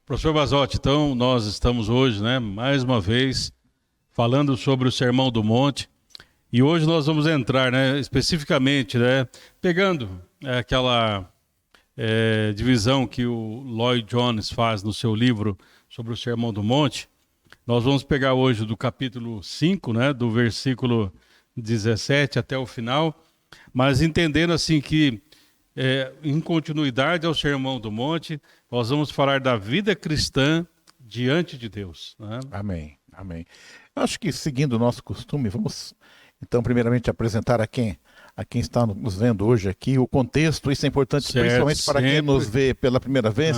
Professor Basotti, então nós estamos hoje, mais uma vez, falando sobre o Sermão do Monte, e hoje nós vamos entrar, especificamente, pegando aquela divisão que o Lloyd Jones faz no seu livro sobre o Sermão do Monte. Nós vamos pegar hoje do capítulo 5, do versículo 17 até o final, mas entendendo assim que em continuidade ao Sermão do Monte, nós vamos falar da vida cristã diante de Deus. Amém, amém. Eu acho que, seguindo o nosso costume, vamos, então, primeiramente, apresentar a quem está nos vendo hoje aqui o contexto. Isso é importante, certo, principalmente para quem nos vê pela primeira vez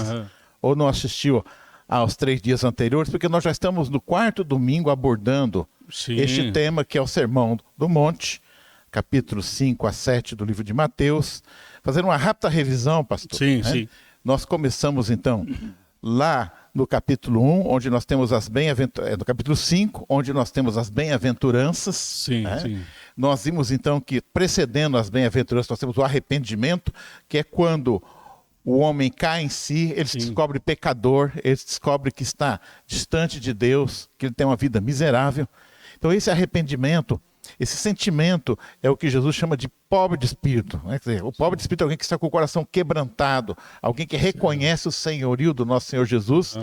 ou não assistiu aos 3 dias anteriores, porque nós já estamos no 4º domingo abordando este tema, que é o Sermão do Monte, capítulo 5 a 7 do livro de Mateus. Fazendo uma rápida revisão, pastor. Sim. Nós começamos, então, lá no capítulo 1, onde nós temos as bem-aventuranças, no capítulo 5, onde nós temos as bem-aventuranças. Sim. Nós vimos, então, que precedendo as bem-aventuranças, nós temos o arrependimento, que é quando o homem cai em si, ele se descobre pecador, ele se descobre que está distante de Deus, que ele tem uma vida miserável. Então, esse arrependimento, esse sentimento é o que Jesus chama de pobre de espírito. Quer dizer, o pobre de espírito é alguém que está com o coração quebrantado, alguém que reconhece o senhorio do nosso Senhor Jesus,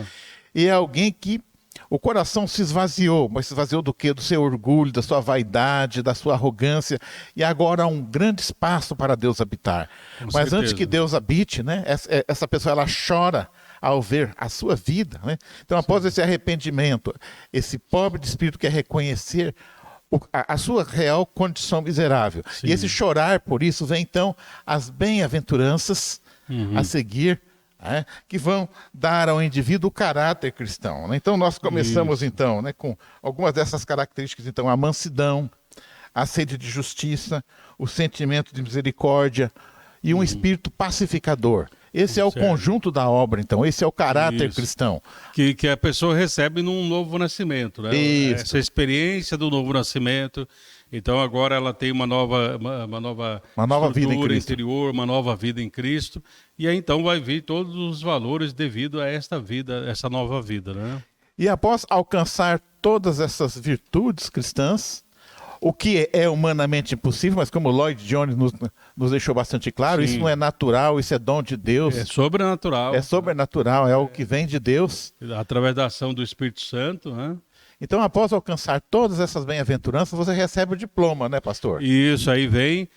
e é alguém que o coração se esvaziou. Mas se esvaziou do quê? Do seu orgulho, da sua vaidade, da sua arrogância, e agora há um grande espaço para Deus habitar. Mas certeza, antes que Deus habite, essa pessoa ela chora ao ver a sua vida. Então, após esse arrependimento, esse pobre de espírito quer reconhecer a sua real condição miserável. E esse chorar por isso vem então as bem-aventuranças a seguir, que vão dar ao indivíduo o caráter cristão. Então nós começamos então com algumas dessas características, então a mansidão, a sede de justiça, o sentimento de misericórdia e um espírito pacificador. Esse é o conjunto da obra, então. Esse é o caráter cristão. Que a pessoa recebe num novo nascimento, Essa experiência do novo nascimento. Então agora ela tem uma nova vida em Cristo. Interior, uma nova vida em Cristo. E aí então vai vir todos os valores devido a esta vida, essa nova vida, E após alcançar todas essas virtudes cristãs, o que é humanamente impossível, mas como Lloyd Jones nos deixou bastante claro, isso não é natural, isso é dom de Deus. É sobrenatural. É sobrenatural, é algo que vem de Deus. Através da ação do Espírito Santo, Então, após alcançar todas essas bem-aventuranças, você recebe o diploma, pastor? Isso, aí vem,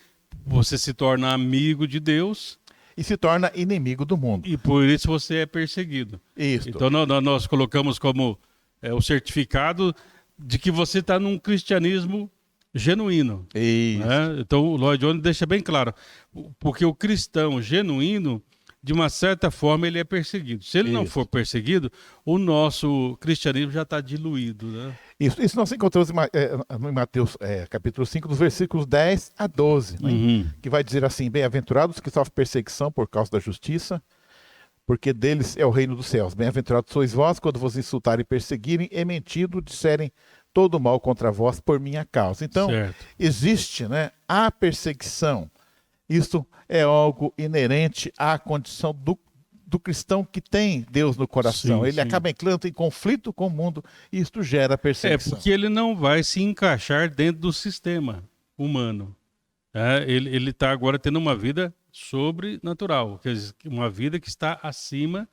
você se torna amigo de Deus. E se torna inimigo do mundo. E por isso você é perseguido. Isso. Então, nós colocamos como o certificado de que você está num cristianismo genuíno. Isso. Então o Lloyd Jones deixa bem claro, porque o cristão genuíno, de uma certa forma, ele é perseguido. Se ele não for perseguido, o nosso cristianismo já está diluído. Isso nós encontramos em Mateus capítulo 5, dos versículos 10 a 12, que vai dizer assim: bem-aventurados que sofrem perseguição por causa da justiça, porque deles é o reino dos céus. Bem-aventurados sois vós quando vos insultarem e perseguirem e mentindo disserem todo mal contra vós por minha causa. Então, existe a perseguição. Isso é algo inerente à condição do cristão que tem Deus no coração. Ele acaba entrando em conflito com o mundo e isto gera perseguição. Porque ele não vai se encaixar dentro do sistema humano. Ele está agora tendo uma vida sobrenatural, quer dizer, uma vida que está acima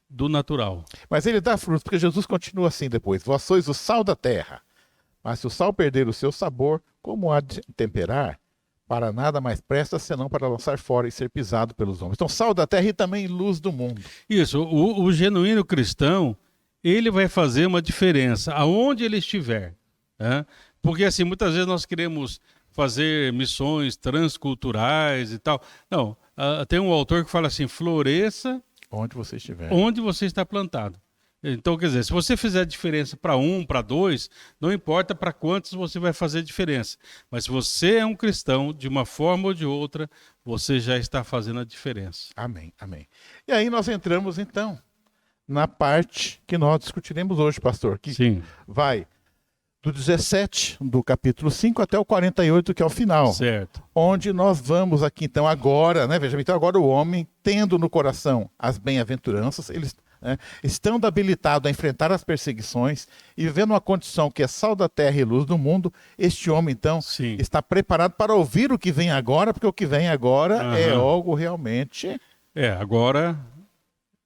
do natural. Mas ele dá frutos, porque Jesus continua assim depois: vós sois o sal da terra. Mas se o sal perder o seu sabor, como há de temperar? Para nada mais presta, senão para lançar fora e ser pisado pelos homens. Então, sal da terra e também luz do mundo. Isso, o genuíno cristão, ele vai fazer uma diferença aonde ele estiver. Porque assim, muitas vezes nós queremos fazer missões transculturais e tal. Não, tem um autor que fala assim: floresça onde você estiver. Onde você está plantado. Então, quer dizer, se você fizer diferença para 1, para 2, não importa para quantos você vai fazer diferença. Mas se você é um cristão, de uma forma ou de outra, você já está fazendo a diferença. Amém, amém. E aí nós entramos, então, na parte que nós discutiremos hoje, pastor, que vai do 17 do capítulo 5 até o 48, que é o final. Certo. Onde nós vamos aqui, então, agora, veja bem, então agora o homem, tendo no coração as bem-aventuranças, ele né, estando habilitado a enfrentar as perseguições e vivendo uma condição que é sal da terra e luz do mundo, este homem, então, Sim. está preparado para ouvir o que vem agora, porque o que vem agora é Aham. algo realmente... Agora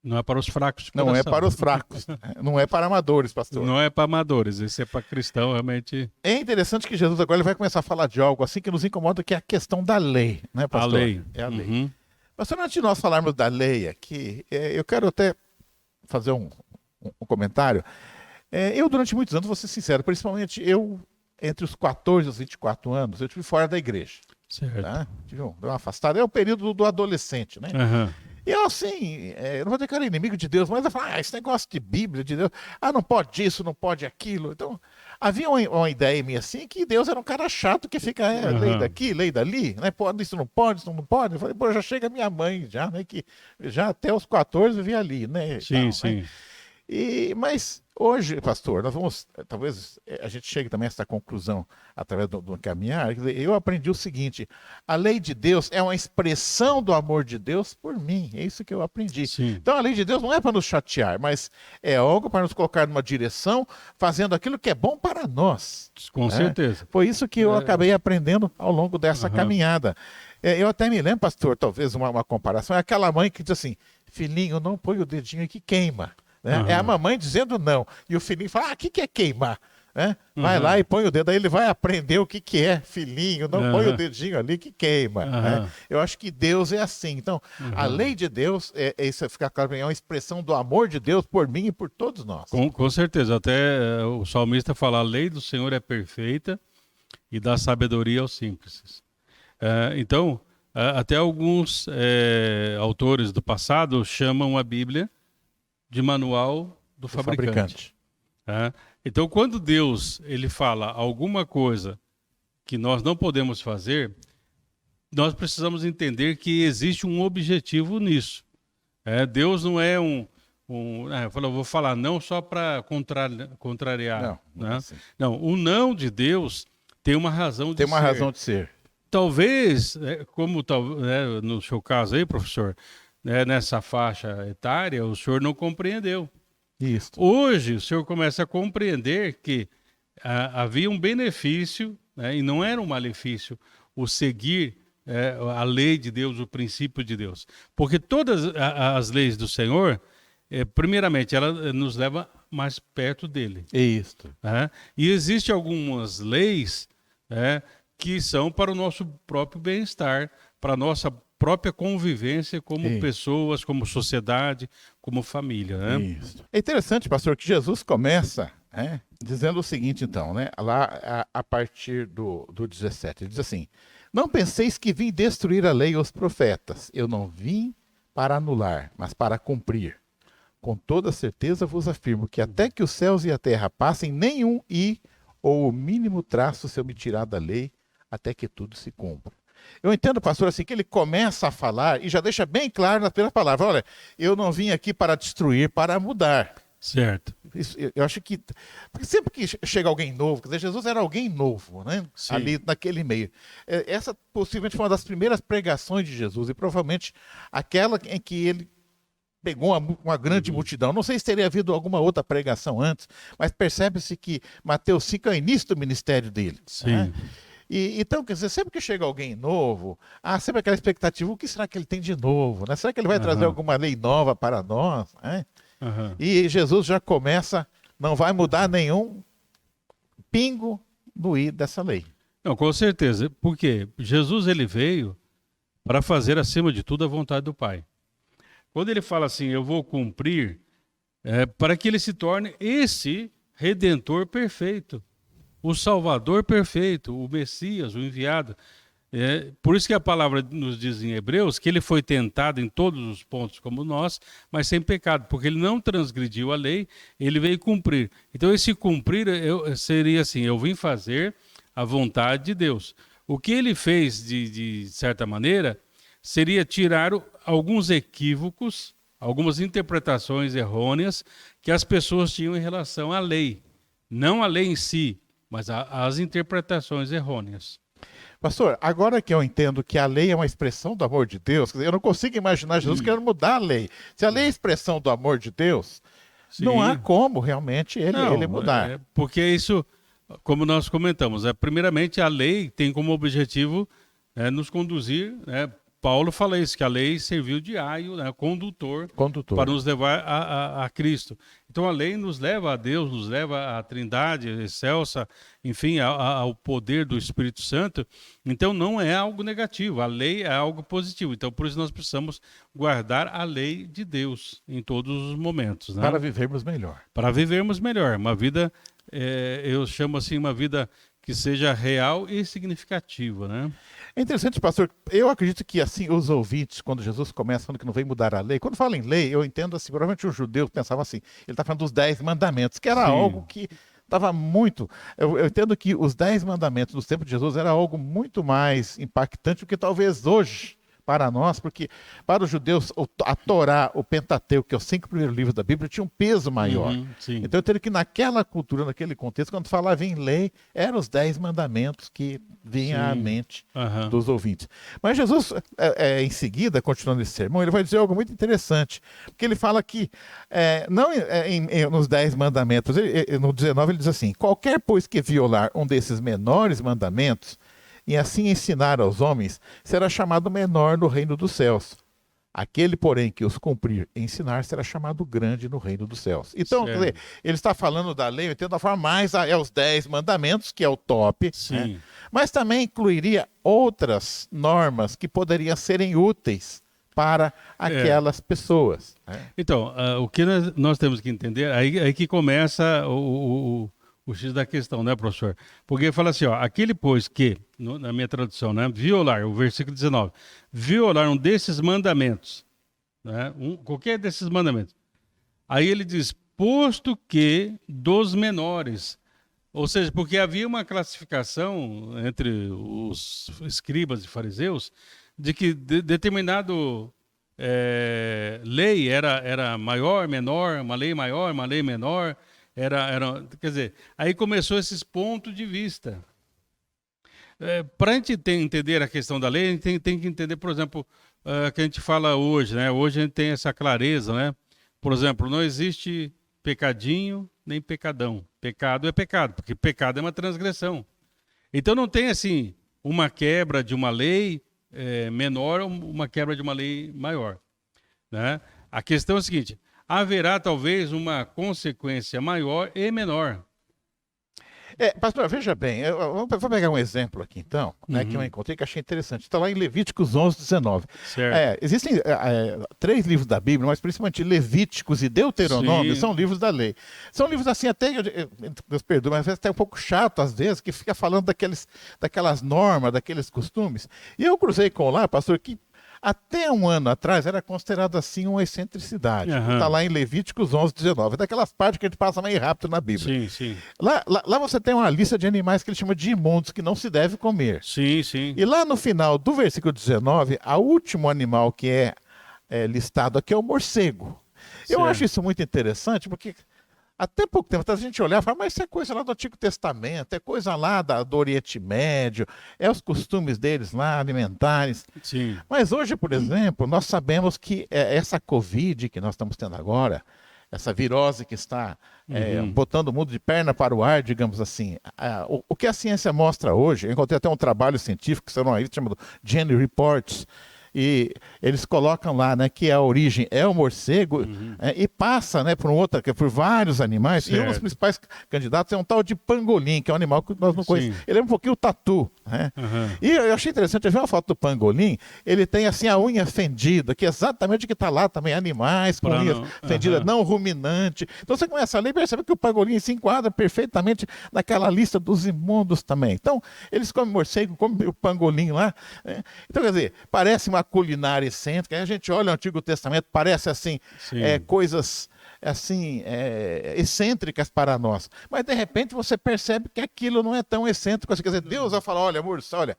não é para os fracos de Não é coração. para os fracos, não é para amadores, pastor. Não é para amadores, esse é para cristão realmente. É interessante que Jesus agora ele vai começar a falar de algo assim que nos incomoda, que é a questão da lei, né, A pastor? lei. É a lei. Uhum. Pastor, antes de nós falarmos da lei aqui, eu quero até fazer um comentário. Eu, durante muitos anos, vou ser sincero, principalmente eu, entre os 14 e os 24 anos, eu estive fora da igreja. Certo. Tá? Tive uma afastada. É o período do adolescente, né? Aham. E eu, assim, eu não vou dizer que era inimigo de Deus, mas eu falo, esse negócio de Bíblia, de Deus, não pode isso, não pode aquilo. Então, havia uma ideia minha assim, que Deus era um cara chato que fica, lei daqui, lei dali, né? Pode, isso não pode, isso não pode. Eu falei, pô, já chega minha mãe, já, né? Que já até os 14 eu via ali, né? Sim, Tal, sim. né? Mas hoje, pastor, nós vamos, talvez a gente chegue também a essa conclusão através do caminhar. Quer dizer, eu aprendi o seguinte: a lei de Deus é uma expressão do amor de Deus por mim. É isso que eu aprendi. Sim. Então a lei de Deus não é para nos chatear, mas é algo para nos colocar numa direção, fazendo aquilo que é bom para nós. Com certeza. Foi isso que eu acabei aprendendo ao longo dessa caminhada. Eu até me lembro, pastor, talvez uma comparação, é aquela mãe que diz assim: filhinho, não põe o dedinho aí que queima. Né? É a mamãe dizendo não. E o filhinho fala, o que é queimar? Né? Vai lá e põe o dedo. Aí ele vai aprender o que é, filhinho, não põe o dedinho ali que queima. Né? Eu acho que Deus é assim. Então, a lei de Deus, isso fica claro, é uma expressão do amor de Deus por mim e por todos nós. Com certeza. Até o salmista fala, a lei do Senhor é perfeita e dá sabedoria aos simples. Então, até alguns autores do passado chamam a Bíblia de manual do fabricante. Então, quando Deus ele fala alguma coisa que nós não podemos fazer, nós precisamos entender que existe um objetivo nisso. Deus não é eu vou falar não só para contrariar. Não, né? assim. Não, o não de Deus tem uma razão de ser. Tem uma razão de ser. Talvez, como no seu caso aí, professor, nessa faixa etária, o senhor não compreendeu. Isso. Hoje, o senhor começa a compreender que havia um benefício, e não era um malefício, o seguir a lei de Deus, o princípio de Deus. Porque todas as leis do Senhor, primeiramente, ela nos leva mais perto dele. Isso. E existem algumas leis que são para o nosso próprio bem-estar, para a nossa própria convivência como pessoas, como sociedade, como família. Né? Isso. É interessante, pastor, que Jesus começa dizendo o seguinte, então, né? Lá a partir do 17, ele diz assim: não penseis que vim destruir a lei e os profetas. Eu não vim para anular, mas para cumprir. Com toda certeza vos afirmo que até que os céus e a terra passem, nenhum ou o mínimo traço se me tirar da lei, até que tudo se cumpra. Eu entendo, pastor, assim, que ele começa a falar e já deixa bem claro nas primeiras palavras: olha, eu não vim aqui para destruir, para mudar. Certo. Isso, eu acho que, porque sempre que chega alguém novo, quer dizer, Jesus era alguém novo, né? Sim. Ali naquele meio. Essa possivelmente foi uma das primeiras pregações de Jesus e provavelmente aquela em que ele pegou uma grande multidão. Não sei se teria havido alguma outra pregação antes, mas percebe-se que Mateus 5 é o início do ministério dele. Sim. Né? Então, quer dizer, sempre que chega alguém novo, sempre aquela expectativa: o que será que ele tem de novo? Né? Será que ele vai trazer alguma lei nova para nós? Né? E Jesus já começa, não vai mudar nenhum pingo no i dessa lei. Não, com certeza. Por quê? Jesus ele veio para fazer, acima de tudo, a vontade do Pai. Quando ele fala assim, eu vou cumprir, para que ele se torne esse Redentor perfeito, o Salvador perfeito, o Messias, o enviado. Por isso que a palavra nos diz em Hebreus que ele foi tentado em todos os pontos como nós, mas sem pecado, porque ele não transgrediu a lei, ele veio cumprir. Então esse cumprir seria assim: eu vim fazer a vontade de Deus. O que ele fez de certa maneira seria tirar alguns equívocos, algumas interpretações errôneas que as pessoas tinham em relação à lei. Não a lei em si, mas as interpretações errôneas. Pastor, agora que eu entendo que a lei é uma expressão do amor de Deus, quer dizer, eu não consigo imaginar Jesus querendo mudar a lei. Se a lei é expressão do amor de Deus, não há Sim. como realmente ele Não, mudar. porque isso, como nós comentamos, primeiramente a lei tem como objetivo nos conduzir, né? Paulo fala isso, que a lei serviu de aio, né, condutor, Condutor. para nos levar a Cristo. Então a lei nos leva a Deus, nos leva à Trindade excelsa, enfim, ao poder do Espírito Santo. Então não é algo negativo, a lei é algo positivo. Então por isso nós precisamos guardar a lei de Deus em todos os momentos, né? Para vivermos melhor. Para vivermos melhor, uma vida, eu chamo assim, uma vida que seja real e significativa, né? É interessante, pastor. Eu acredito que assim os ouvintes, quando Jesus começa falando que não vem mudar a lei, quando fala em lei, eu entendo assim, provavelmente o judeu pensava assim, ele está falando dos 10 mandamentos, que era Sim. algo que estava muito. Eu entendo que os 10 mandamentos dos tempos de Jesus era algo muito mais impactante do que talvez hoje para nós, porque para os judeus a Torá, o Pentateuco, que é os 5 primeiros livros da Bíblia, tinha um peso maior. Sim. Então eu entendo que naquela cultura, naquele contexto, quando falava em lei, eram os 10 mandamentos que vinham à mente dos ouvintes. Mas Jesus, em seguida, continuando esse sermão, ele vai dizer algo muito interessante, porque ele fala que, não nos 10 mandamentos, no 19 ele diz assim, qualquer, pois, que violar um desses menores mandamentos, e assim ensinar aos homens, será chamado menor no reino dos céus. Aquele, porém, que os cumprir e ensinar, será chamado grande no reino dos céus. Então, quer dizer, ele está falando da lei, eu entendo da forma mais, os 10 mandamentos, que é o top, né? Mas também incluiria outras normas que poderiam serem úteis para aquelas pessoas. Né? Então, o que nós temos que entender, aí que começa o X da questão, né, professor? Porque fala assim, ó, aquele, pois, que, na minha tradução, né, violar, o versículo 19, violar um desses mandamentos, né, qualquer desses mandamentos. Aí ele diz, posto que dos menores, ou seja, porque havia uma classificação entre os escribas e fariseus de que determinado lei era maior, menor, uma lei maior, uma lei menor, quer dizer, aí começou esses pontos de vista. Para a gente entender a questão da lei, a gente tem que entender, por exemplo, que a gente fala hoje, né? Hoje a gente tem essa clareza, né? Por exemplo, não existe pecadinho nem pecadão. Pecado é pecado, porque pecado é uma transgressão. Então não tem assim uma quebra de uma lei menor ou uma quebra de uma lei maior, né? A questão é a seguinte: haverá talvez uma consequência maior e menor. Pastor, veja bem, vou pegar um exemplo aqui então, né, que eu encontrei que achei interessante. Está lá em Levíticos 11, 19. Existem 3 livros da Bíblia, mas principalmente Levíticos e Deuteronômio são livros da lei. São livros assim até, Deus perdoe, mas até um pouco chato às vezes, que fica falando daquelas normas, daqueles costumes. E eu cruzei com lá, pastor, que até um ano atrás era considerado assim uma excentricidade. Está lá em Levíticos 11, 19. É daquelas partes que a gente passa meio rápido na Bíblia. Sim. Lá você tem uma lista de animais que ele chama de imundos, que não se deve comer. Sim. E lá no final do versículo 19, o último animal que é listado aqui é o morcego. Eu acho isso muito interessante, porque até pouco tempo atrás a gente olhava e falava, mas isso é coisa lá do Antigo Testamento, é coisa lá do Oriente Médio, é os costumes deles lá, alimentares. Sim. Mas hoje, por exemplo, nós sabemos que essa Covid que nós estamos tendo agora, essa virose que está botando o mundo de perna para o ar, digamos assim, o que a ciência mostra hoje, eu encontrei até um trabalho científico que saiu numa revista chamada Gene Reports, e eles colocam lá, né, que a origem é o morcego, e passa, né, por vários animais, e um dos principais candidatos é um tal de pangolim, que é um animal que nós não conhecemos. Ele é um pouquinho tatu, né? E eu achei interessante, eu vi uma foto do pangolim, ele tem assim a unha fendida, que é exatamente o que está lá também, animais com unhas fendidas, não ruminante. Então você começa a ler e percebe que o pangolim se enquadra perfeitamente naquela lista dos imundos também. Então, eles comem morcego, comem o pangolim lá, né? Então, quer dizer, parece uma culinária excêntrica. Aí a gente olha o Antigo Testamento, parece assim, coisas assim, excêntricas para nós. Mas de repente você percebe que aquilo não é tão excêntrico assim. Quer dizer, Deus vai falar, olha, amor, olha,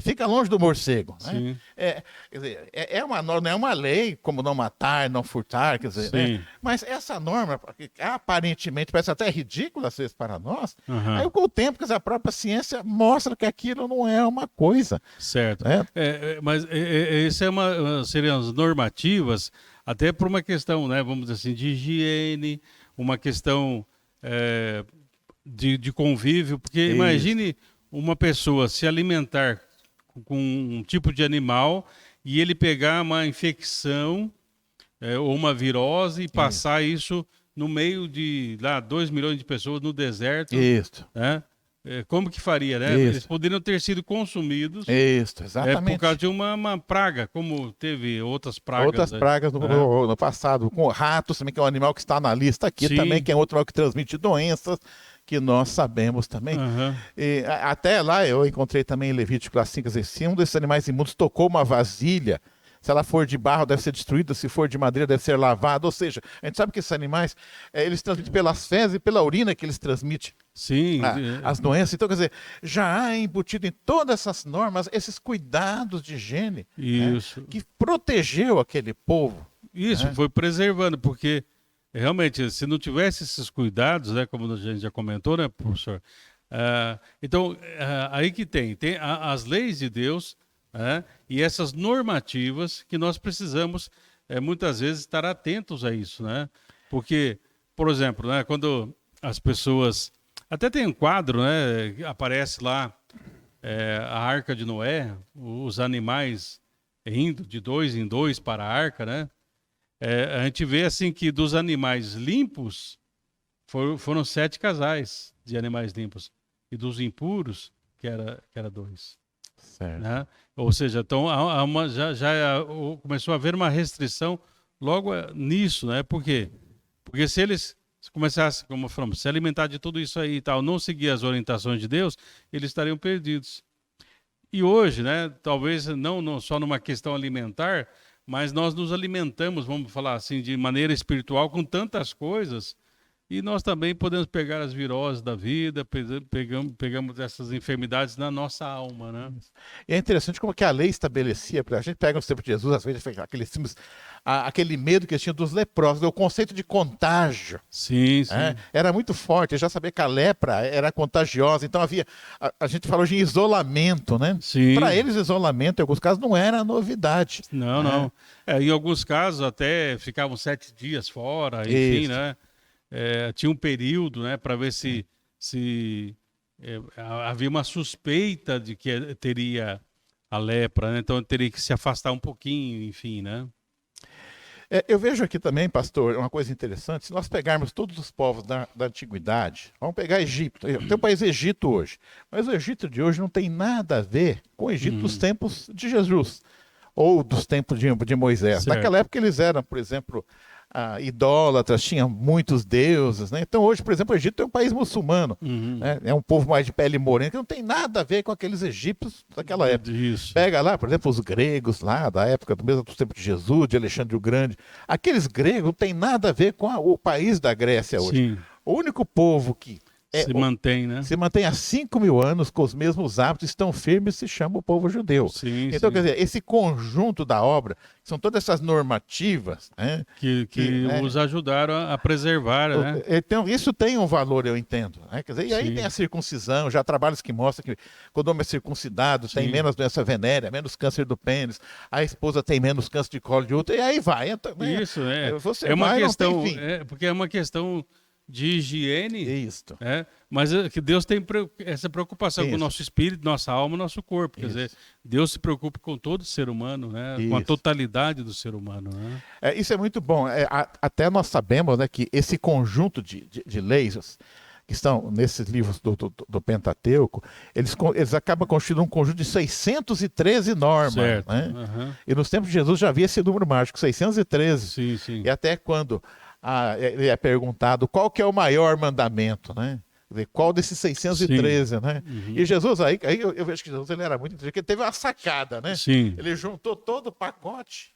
fica longe do morcego. Né? Sim. Quer dizer, é uma norma, não é uma lei como não matar, não furtar, quer dizer, né? Mas essa norma, que aparentemente parece até ridícula às vezes para nós, aí com o tempo, quer dizer, a própria ciência mostra que aquilo não é uma coisa. Certo. Né? Mas isso seriam as normativas, até por uma questão, né, vamos dizer assim, de higiene, uma questão de convívio, porque imagine uma pessoa se alimentar com um tipo de animal e ele pegar uma infecção ou uma virose e passar isso no meio de 2 milhões de pessoas no deserto. Isso. Né? Como que faria, né? Eles poderiam ter sido consumidos exatamente. por causa de uma praga, como teve outras pragas. Outras pragas no passado, com ratos também, que é um animal que está na lista aqui também, que é outro animal que transmite doenças, que nós sabemos também. E, até lá eu encontrei também em Levítico 5, se um desses animais imundos tocou uma vasilha, se ela for de barro deve ser destruída, se for de madeira deve ser lavada, ou seja, a gente sabe que esses animais, eles transmitem pelas fezes e pela urina que eles transmitem as doenças. Então, quer dizer, já há embutido em todas essas normas esses cuidados de higiene, né, que protegeu aquele povo. Isso, foi preservando, porque realmente, se não tivesse esses cuidados, né, como a gente já comentou, né, professor? Então, aí que tem as leis de Deus, e essas normativas que nós precisamos, muitas vezes, estar atentos a isso, né? Porque, por exemplo, né, quando as pessoas... Até tem um quadro, né, que aparece lá, a Arca de Noé, os animais indo de 2 em 2 para a arca, né? A gente vê assim que dos animais limpos foram 7 casais de animais limpos e dos impuros que era 2. Certo. Né? Ou seja, então já começou a haver uma restrição logo nisso, né? Por quê? Porque se eles começassem, como falamos, se alimentar de tudo isso aí e tal, não seguir as orientações de Deus, eles estariam perdidos. E hoje, né? Talvez não só numa questão alimentar, mas nós nos alimentamos, vamos falar assim, de maneira espiritual com tantas coisas, e nós também podemos pegar as viroses da vida, pegamos essas enfermidades na nossa alma, né? E é interessante como que a lei estabelecia, a gente pega no tempo de Jesus, às vezes, aquele medo que eles tinham dos leprosos, o conceito de contágio. Sim. Era muito forte, eu já sabia que a lepra era contagiosa, então havia, a gente falou de isolamento, né? Para eles, isolamento, em alguns casos, não era novidade. Não. Em alguns casos, até ficavam 7 dias fora, enfim, né? Tinha um período, né, para ver se havia uma suspeita de que teria a lepra, né? Então teria que se afastar um pouquinho, enfim, né? Eu vejo aqui também, pastor, uma coisa interessante, se nós pegarmos todos os povos da antiguidade, vamos pegar Egito, tem o país Egito hoje, mas o Egito de hoje não tem nada a ver com o Egito dos tempos de Jesus, ou dos tempos de Moisés. Certo. Naquela época eles eram, por exemplo, idólatras, tinham muitos deuses, né? Então hoje, por exemplo, o Egito é um país muçulmano, né? É um povo mais de pele morena, que não tem nada a ver com aqueles egípcios daquela época. Isso. Pega lá, por exemplo, os gregos lá, da época, do mesmo tempo de Jesus, de Alexandre o Grande, aqueles gregos não tem nada a ver com o país da Grécia hoje. Sim. O único povo que se mantém, né? Se mantém há 5.000 anos com os mesmos hábitos, estão firmes, se chama o povo judeu. Então, quer dizer, esse conjunto da obra, são todas essas normativas, né, que os ajudaram a preservar, né? Então, isso tem um valor, eu entendo. Né? Quer dizer, e aí tem a circuncisão, já trabalhos que mostram que quando o homem é circuncidado, tem menos doença venérea, menos câncer do pênis, a esposa tem menos câncer de colo de útero, e aí vai. Então, isso, é uma questão, porque é uma questão de higiene, isso. Mas que Deus tem essa preocupação com o nosso espírito, nossa alma, nosso corpo. Quer dizer, Deus se preocupa com todo ser humano, né? Com a totalidade do ser humano. Né? Isso é muito bom. Até nós sabemos, né, que esse conjunto de leis que estão nesses livros do Pentateuco, eles acabam constituindo um conjunto de 613 normas. Certo. Né? E nos tempos de Jesus já havia esse número mágico, 613. Sim. E até quando ele é perguntado qual que é o maior mandamento, né? Qual desses 613, né? E Jesus, aí eu vejo que Jesus ele era muito inteligente, porque ele teve uma sacada, né? Sim. Ele juntou todo o pacote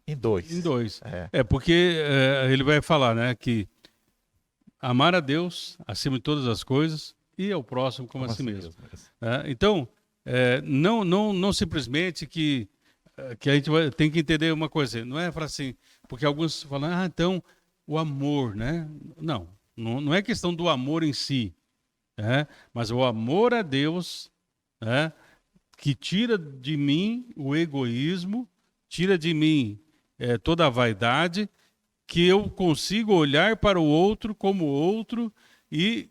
em 2. Em 2. Porque ele vai falar, né, que amar a Deus acima de todas as coisas e ao próximo como a si mesmo. Então, não simplesmente que a gente tem que entender uma coisa, não é para assim, porque alguns falam, então o amor, né? Não é questão do amor em si, mas o amor a Deus, que tira de mim o egoísmo, tira de mim toda a vaidade, que eu consigo olhar para o outro como outro e,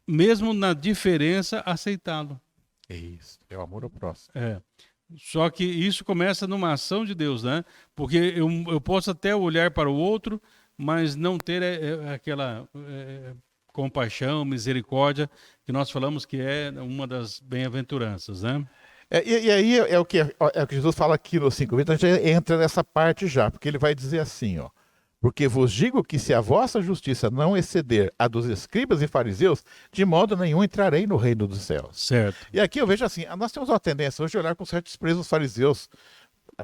mesmo na diferença, aceitá-lo. É isso, é o amor ao próximo. Só que isso começa numa ação de Deus, né? Porque eu posso até olhar para o outro, mas não ter aquela compaixão, misericórdia, que nós falamos que é uma das bem-aventuranças, né? E aí é o que Jesus fala aqui no 5:20, então a gente entra nessa parte já, porque ele vai dizer assim, ó. Porque vos digo que se a vossa justiça não exceder a dos escribas e fariseus, de modo nenhum entrarei no reino dos céus. Certo. E aqui eu vejo assim, nós temos uma tendência hoje de olhar com certo desprezo os fariseus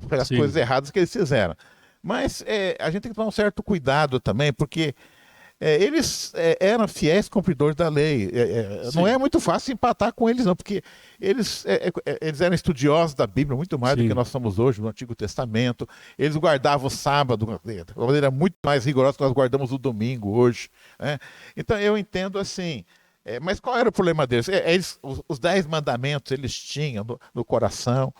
pelas Sim. coisas erradas que eles fizeram. Mas a gente tem que tomar um certo cuidado também, porque eles eram fiéis cumpridores da lei. Não é muito fácil empatar com eles, não, porque eles eram estudiosos da Bíblia, muito mais do que nós somos hoje no Antigo Testamento. Eles guardavam o sábado de uma maneira muito mais rigorosa que nós guardamos o domingo hoje. Né? Então eu entendo assim. Mas qual era o problema deles? Os 10 mandamentos eles tinham no coração,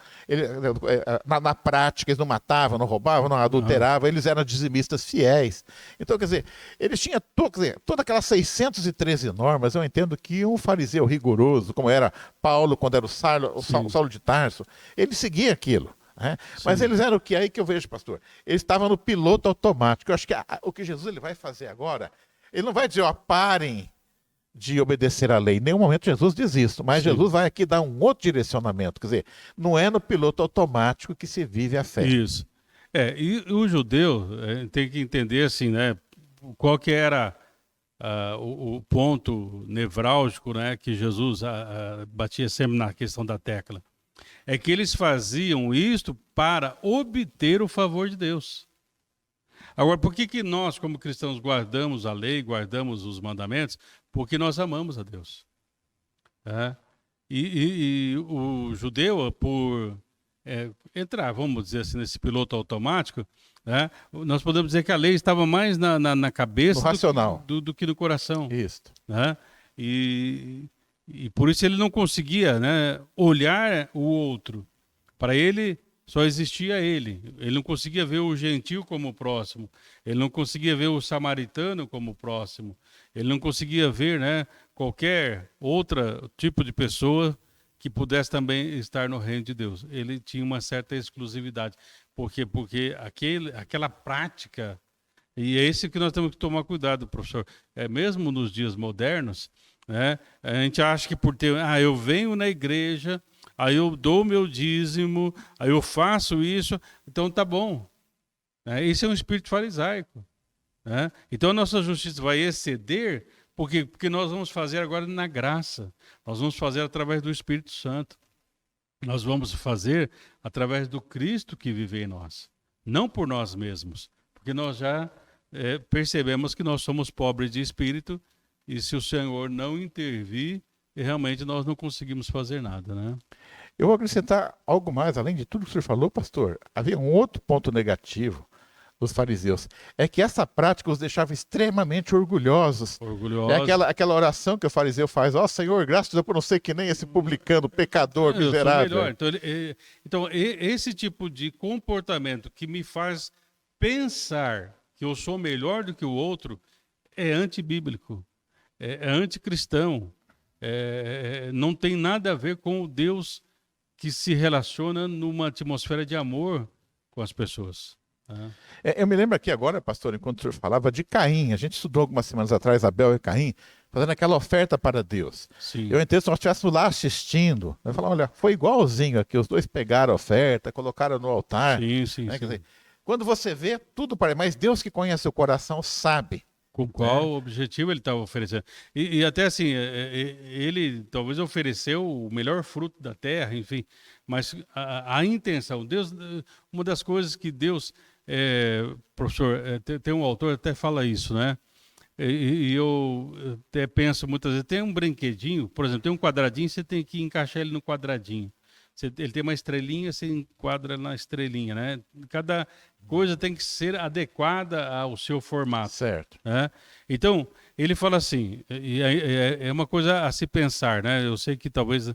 na prática eles não matavam, não roubavam, não adulteravam, eles eram dizimistas fiéis. Então, quer dizer, eles tinham todas aquelas 613 normas. Eu entendo que um fariseu rigoroso, como era Paulo, quando era o Saulo de Tarso, ele seguia aquilo. Né? Mas eles eram o que? Aí que eu vejo, pastor. Eles estavam no piloto automático. Eu acho que o que Jesus ele vai fazer agora, ele não vai dizer, parem de obedecer à lei. Em nenhum momento Jesus diz isso, mas Jesus vai aqui dar um outro direcionamento. Quer dizer, não é no piloto automático que se vive a fé. Isso. E o judeu tem que entender assim, né? Qual que era o ponto nevrálgico, né? Que Jesus batia sempre na questão da tecla. É que eles faziam isto para obter o favor de Deus. Agora, por que nós, como cristãos, guardamos a lei, guardamos os mandamentos? Porque nós amamos a Deus. E o judeu, por entrar, vamos dizer assim, nesse piloto automático, nós podemos dizer que a lei estava mais na cabeça do que no coração. Isso. E por isso ele não conseguia, olhar o outro. Para ele, só existia ele. Ele não conseguia ver o gentil como próximo. Ele não conseguia ver o samaritano como próximo. Ele não conseguia ver, qualquer outro tipo de pessoa que pudesse também estar no reino de Deus. Ele tinha uma certa exclusividade. Por quê? Porque aquela prática, e é esse que nós temos que tomar cuidado, professor. Mesmo nos dias modernos, a gente acha que por ter... eu venho na igreja... Aí eu dou meu dízimo, aí eu faço isso, então tá bom. Esse é um espírito farisaico. Então a nossa justiça vai exceder, porque nós vamos fazer agora na graça. Nós vamos fazer através do Espírito Santo. Nós vamos fazer através do Cristo que vive em nós. Não por nós mesmos, porque nós já percebemos que nós somos pobres de espírito e se o Senhor não intervir, realmente nós não conseguimos fazer nada, né? Eu vou acrescentar algo mais, além de tudo que o senhor falou, pastor. Havia um outro ponto negativo dos fariseus. É que essa prática os deixava extremamente orgulhosos. Aquela oração que o fariseu faz, Senhor, graças a Deus por não ser que nem esse publicano, pecador, miserável. Então, esse tipo de comportamento que me faz pensar que eu sou melhor do que o outro é antibíblico, é anticristão. Não tem nada a ver com o Deus que se relaciona numa atmosfera de amor com as pessoas. Eu me lembro aqui agora, pastor, enquanto o senhor falava de Caim. A gente estudou algumas semanas atrás Abel e Caim, fazendo aquela oferta para Deus. Sim. Eu entendo se nós estivéssemos lá assistindo. Eu falo, olha, foi igualzinho aqui. Os dois pegaram a oferta, colocaram no altar. Sim. Quer dizer, quando você vê, tudo parece. Mas Deus que conhece o coração sabe. Com qual objetivo ele estava oferecendo. E até assim, ele talvez ofereceu o melhor fruto da terra, enfim, mas a intenção, Deus, uma das coisas que Deus, professor, tem um autor que até fala isso, e eu até penso muitas vezes, tem um brinquedinho, por exemplo, tem um quadradinho, você tem que encaixar ele no quadradinho. Ele tem uma estrelinha, você enquadra na estrelinha, né? Cada coisa tem que ser adequada ao seu formato. Certo. Né? Então, ele fala assim, é uma coisa a se pensar, né? Eu sei que talvez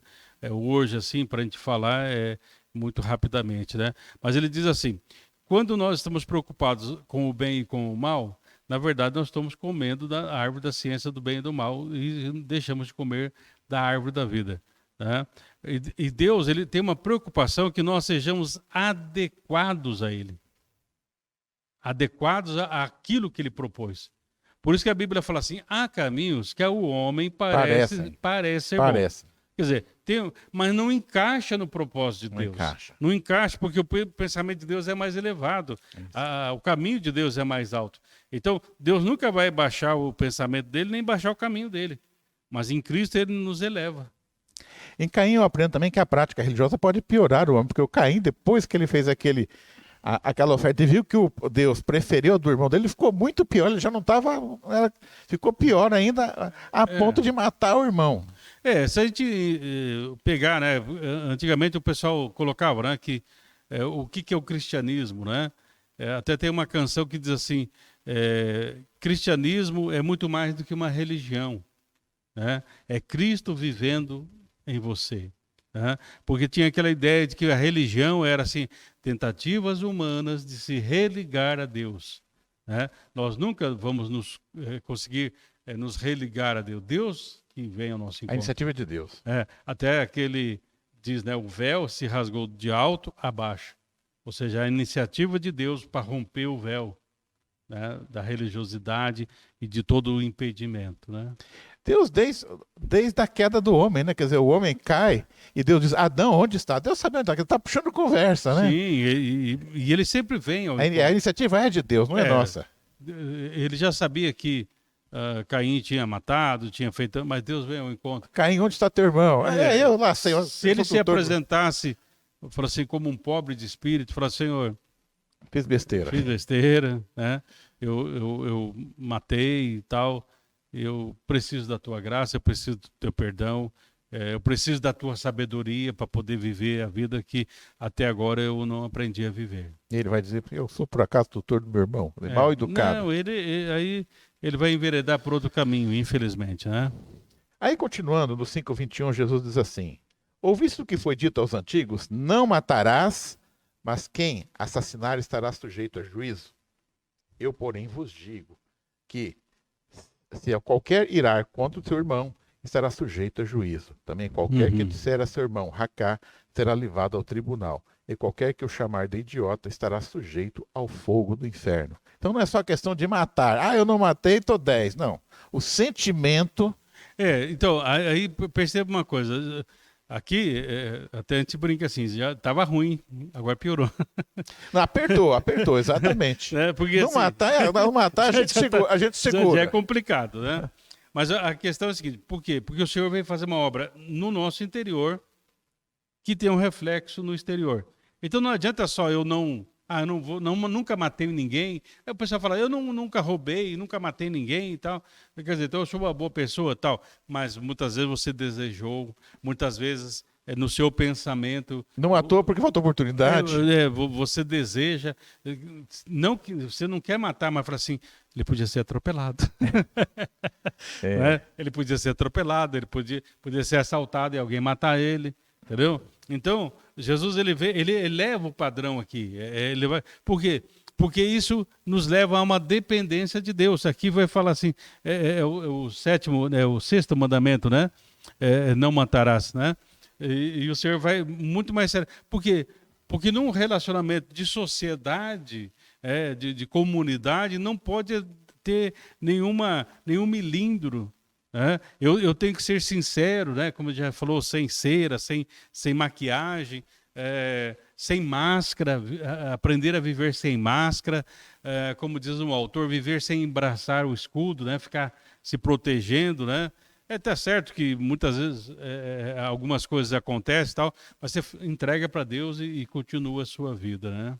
hoje, assim, para a gente falar muito rapidamente, né? Mas ele diz assim, quando nós estamos preocupados com o bem e com o mal, na verdade nós estamos comendo da árvore da ciência do bem e do mal e deixamos de comer da árvore da vida. Né? E Deus, ele tem uma preocupação que nós sejamos adequados a Ele. Adequados àquilo que Ele propôs. Por isso que a Bíblia fala assim, há caminhos que ao homem parece ser bom. Quer dizer, mas não encaixa no propósito de Deus. Não encaixa, porque o pensamento de Deus é mais elevado. O caminho de Deus é mais alto. Então, Deus nunca vai baixar o pensamento dele, nem baixar o caminho dele. Mas em Cristo ele nos eleva. Em Caim eu aprendo também que a prática religiosa pode piorar o homem, porque o Caim, depois que ele fez aquela oferta e viu que o Deus preferiu a do irmão dele, ele ficou muito pior, ele já não estava, ficou pior ainda, a ponto de matar o irmão. Se a gente pegar, né, antigamente o pessoal colocava, né, que o que é o cristianismo, né? Até tem uma canção que diz assim, cristianismo é muito mais do que uma religião, né? É Cristo vivendo em você. Né? Porque tinha aquela ideia de que a religião era assim, tentativas humanas de se religar a Deus. Né? Nós nunca vamos conseguir nos religar a Deus. Deus que vem ao nosso encontro. A iniciativa de Deus. Até aquele diz, né, o véu se rasgou de alto a baixo. Ou seja, a iniciativa de Deus para romper o véu, né, da religiosidade e de todo o impedimento. Né? Deus, desde a queda do homem, né? Quer dizer, o homem cai e Deus diz, Adão, onde está? Deus sabe onde está, ele está puxando conversa, né? Sim, e ele sempre vem. A iniciativa é de Deus, não é nossa. Ele já sabia que Caim tinha matado, tinha feito, mas Deus veio ao encontro. Caim, onde está teu irmão? Eu lá, Senhor. Se ele se apresentasse, assim, como um pobre de espírito, falasse, Senhor, fiz besteira, né? Eu matei e tal. Eu preciso da tua graça, eu preciso do teu perdão, eu preciso da tua sabedoria para poder viver a vida que até agora eu não aprendi a viver. E ele vai dizer, eu sou por acaso tutor do meu irmão, mal educado. Não, aí ele vai enveredar por outro caminho, infelizmente, né? Aí continuando, no 5:21, Jesus diz assim, ouviste o que foi dito aos antigos, não matarás, mas quem assassinar estará sujeito a juízo. Eu, porém, vos digo que se qualquer irar contra o seu irmão, estará sujeito a juízo. Também qualquer que disser a seu irmão, racá, será levado ao tribunal. E qualquer que o chamar de idiota, estará sujeito ao fogo do inferno. Então não é só questão de matar. Eu não matei, estou 10. Não. O sentimento... Então, aí perceba uma coisa. Aqui, até a gente brinca assim, já estava ruim, agora piorou. Não, apertou, exatamente. Porque, não matar, a gente segura. Já é complicado, né? Mas a questão é a seguinte, por quê? Porque o Senhor veio fazer uma obra no nosso interior que tem um reflexo no exterior. Então não adianta só eu nunca matei ninguém. Aí o pessoal fala, eu nunca roubei, nunca matei ninguém e tal. Quer dizer, então eu sou uma boa pessoa e tal. Mas muitas vezes você desejou, muitas vezes no seu pensamento... Não à toa porque faltou oportunidade. Você deseja, você não quer matar, mas fala assim, ele podia ser atropelado. Né? Ele podia ser atropelado, ele podia ser assaltado e alguém matar ele. Entendeu? Então, Jesus ele eleva o padrão aqui. Por quê? Porque isso nos leva a uma dependência de Deus. Aqui vai falar assim, o sexto mandamento, né? Não matarás, né? E o Senhor vai muito mais sério. Por quê? Porque num relacionamento de sociedade, de comunidade, não pode ter nenhum milímetro. Eu tenho que ser sincero, né? Como já falou, sem cera, sem maquiagem, sem máscara, aprender a viver sem máscara, como diz um autor, viver sem embraçar o escudo, né? Ficar se protegendo, né? Tá certo que muitas vezes algumas coisas acontecem e tal, mas você entrega para Deus e continua a sua vida, né?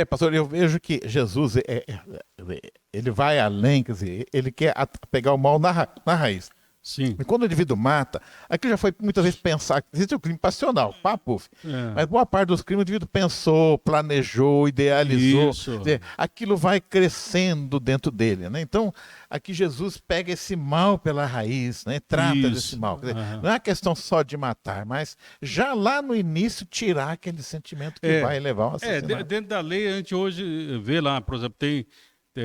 Pastor, eu vejo que Jesus, ele vai além, quer dizer, ele quer pegar o mal na raiz. Sim. E quando o indivíduo mata, aquilo já foi muitas vezes pensar, existe o crime passional, puf. Mas boa parte dos crimes o indivíduo pensou, planejou, idealizou. Quer dizer, aquilo vai crescendo dentro dele, né? Então, aqui Jesus pega esse mal pela raiz, né? Trata desse mal. Quer dizer, não é uma questão só de matar, mas já lá no início tirar aquele sentimento que vai levar ao assassinato. Dentro da lei, a gente hoje vê lá, por exemplo, tem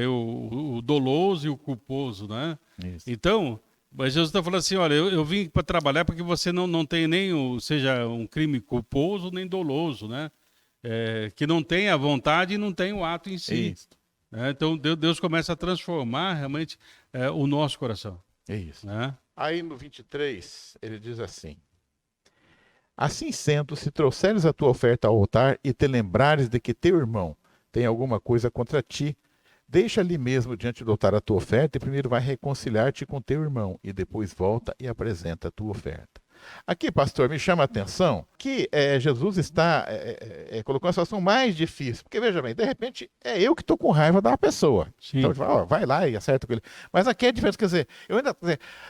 o doloso e o culposo, né? Isso. Então... Mas Jesus está falando assim, olha, eu vim para trabalhar porque você não tem nem, seja um crime culposo nem doloso, né? Que não tem a vontade e não tem o ato em si. Né? Então Deus começa a transformar realmente o nosso coração. É isso. Né? Aí no 23, ele diz assim: assim sendo, se trouxeres a tua oferta ao altar e te lembrares de que teu irmão tem alguma coisa contra ti, deixa ali mesmo diante do altar a tua oferta e primeiro vai reconciliar-te com teu irmão e depois volta e apresenta a tua oferta. Aqui, pastor, me chama a atenção que Jesus está colocando uma situação mais difícil. Porque, veja bem, de repente, é eu que estou com raiva da pessoa. Sim. Então, vai lá e acerta com ele. Mas aqui é diferente, quer dizer,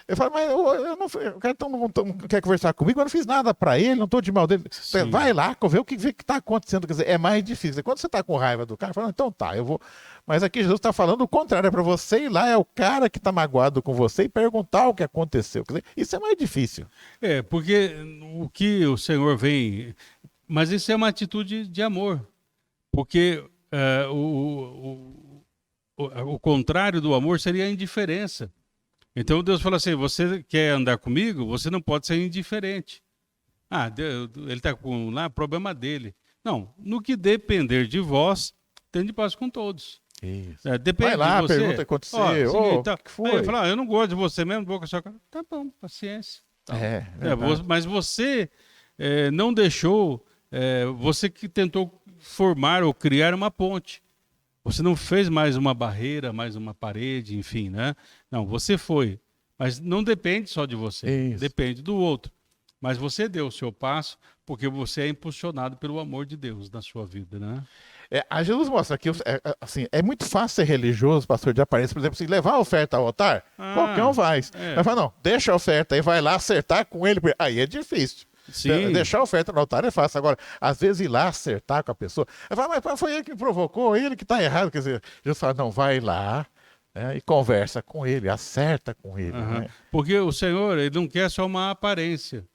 eu falo, mas eu não, o cara não quer conversar comigo, eu não fiz nada para ele, não estou de mal dele. Sim. Vai lá, vê o que está acontecendo. Quer dizer, é mais difícil. Quando você está com raiva do cara, fala, então tá, eu vou... Mas aqui Jesus está falando o contrário, é para você ir lá, é o cara que está magoado com você e perguntar o que aconteceu. Quer dizer, isso é mais difícil. Porque o que o Senhor vem... Mas isso é uma atitude de amor. Porque o contrário do amor seria a indiferença. Então Deus fala assim, você quer andar comigo? Você não pode ser indiferente. Ele está com lá, problema dele. Não, no que depender de vós, tende paz com todos. Isso. Depende vai lá, de você. pergunta o que aconteceu. O que foi? Aí ele fala, eu não gosto de você mesmo, vou com a sua cara. Tá bom, paciência. Tá. Mas você não deixou, você que tentou formar ou criar uma ponte. Você não fez mais uma barreira, mais uma parede, enfim, né? Não, você foi. Mas não depende só de você, Isso. depende do outro. Mas você deu o seu passo porque você é impulsionado pelo amor de Deus na sua vida, né? A Jesus mostra que assim, é muito fácil ser religioso, pastor de aparência, por exemplo, assim, levar a oferta ao altar, qualquer um faz. Mas fala, não, deixa a oferta e vai lá acertar com ele, aí é difícil. Sim. Deixar a oferta no altar é fácil. Agora, às vezes ir lá acertar com a pessoa, fala, mas foi ele que provocou, ele que está errado. Quer dizer, Jesus fala, não, vai lá e conversa com ele, acerta com ele. Né? Porque o Senhor, ele não quer só uma aparência.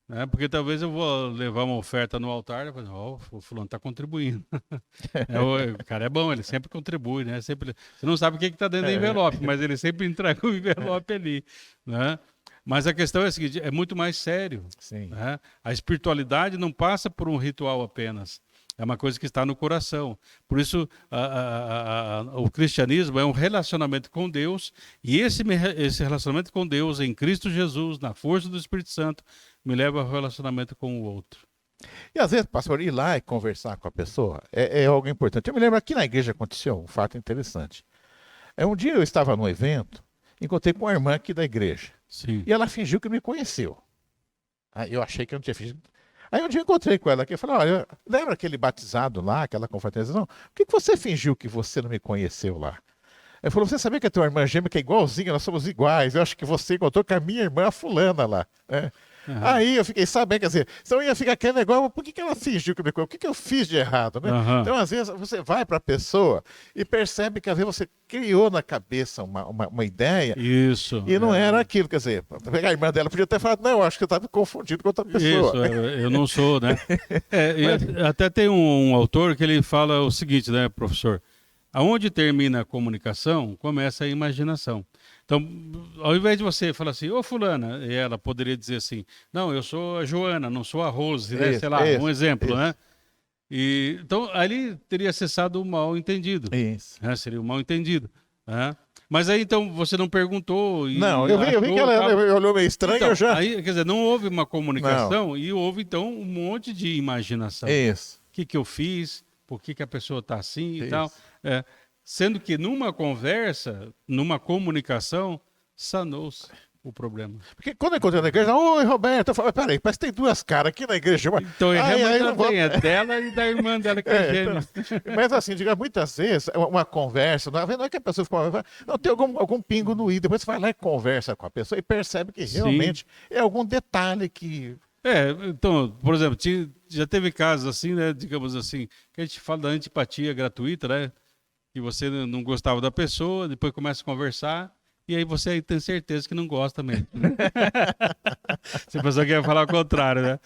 Né? Porque talvez eu vou levar uma oferta no altar e falar, o fulano está contribuindo. O cara é bom, ele sempre contribui, né? Você não sabe o que está dentro do envelope, mas ele sempre entrega o envelope ali. Né? Mas a questão é a seguinte, é muito mais sério. Sim. Né? A espiritualidade não passa por um ritual apenas. É uma coisa que está no coração. Por isso, o cristianismo é um relacionamento com Deus, e esse relacionamento com Deus em Cristo Jesus, na força do Espírito Santo, me leva ao relacionamento com o outro. E às vezes, pastor, ir lá e conversar com a pessoa é algo importante. Eu me lembro, aqui na igreja aconteceu um fato interessante. Um dia eu estava num evento, encontrei com uma irmã aqui da igreja. Sim. E ela fingiu que me conheceu. Eu achei que eu não tinha fingido. Aí um dia eu encontrei com ela aqui e falei, olha, lembra aquele batizado lá, aquela confraternização? Por que você fingiu que você não me conheceu lá? Ele falou, você sabia que a tua irmã gêmea que é igualzinha, nós somos iguais, eu acho que você encontrou com a minha irmã fulana lá. Aí eu fiquei sabendo, quer dizer, então ia ficar aquele negócio, por que ela fingiu que me conheceu? O que eu fiz de errado? Né? Então às vezes você vai para a pessoa e percebe que às vezes você criou na cabeça uma ideia. Isso. E não era aquilo, quer dizer, pegar a irmã dela, podia ter falado, não, eu acho que eu estava confundido com outra pessoa. Isso, eu não sou, né? Até tem um autor que ele fala o seguinte, né, professor? Aonde termina a comunicação, começa a imaginação. Então, ao invés de você falar assim, ô fulana, e ela poderia dizer assim, não, eu sou a Joana, não sou a Rose, né? Sei lá, um exemplo, né? E, então, ali teria cessado o mal-entendido. Isso. Né? Seria o mal-entendido. Né? Mas aí, então, você não perguntou... Não, eu vi que ela olhou meio estranho, então, eu já... Aí, quer dizer, não houve uma comunicação e houve, então, um monte de imaginação. Isso. O que eu fiz, por que a pessoa está assim e tal. Sendo que numa conversa, numa comunicação, sanou-se. o problema. Porque quando eu encontrei na igreja, oi, Roberto, eu falei, peraí, parece que tem duas caras aqui na igreja. Então, é dela e da irmã dela que é gêmea. Então, mas assim, diga, muitas vezes, uma conversa, não é que a pessoa fica, não tem algum pingo no i, depois você vai lá e conversa com a pessoa e percebe que realmente é algum detalhe que... Então, por exemplo, já teve casos assim, né, digamos assim, que a gente fala da antipatia gratuita, né, que você não gostava da pessoa, depois começa a conversar, e aí você tem certeza que não gosta mesmo. Se a pessoa quer falar o contrário, né?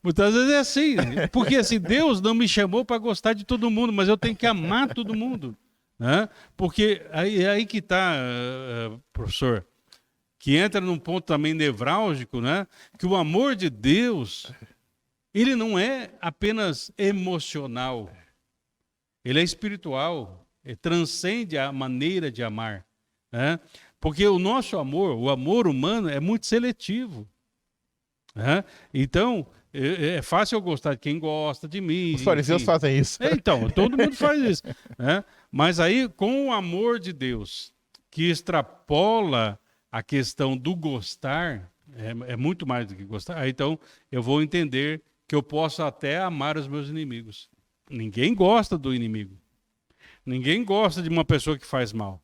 Muitas vezes é assim, porque assim, Deus não me chamou para gostar de todo mundo, mas eu tenho que amar todo mundo, né? Porque aí que está, professor, que entra num ponto também nevrálgico, né? Que o amor de Deus, ele não é apenas emocional, ele é espiritual, ele transcende a maneira de amar, né? Porque o nosso amor, o amor humano, é muito seletivo, né? Então, é fácil eu gostar de quem gosta de mim. Os fariseus fazem isso. Então, todo mundo faz isso, né? Mas aí, com o amor de Deus, que extrapola a questão do gostar, é muito mais do que gostar. Aí, então, eu vou entender que eu posso até amar os meus inimigos. Ninguém gosta do inimigo. Ninguém gosta de uma pessoa que faz mal.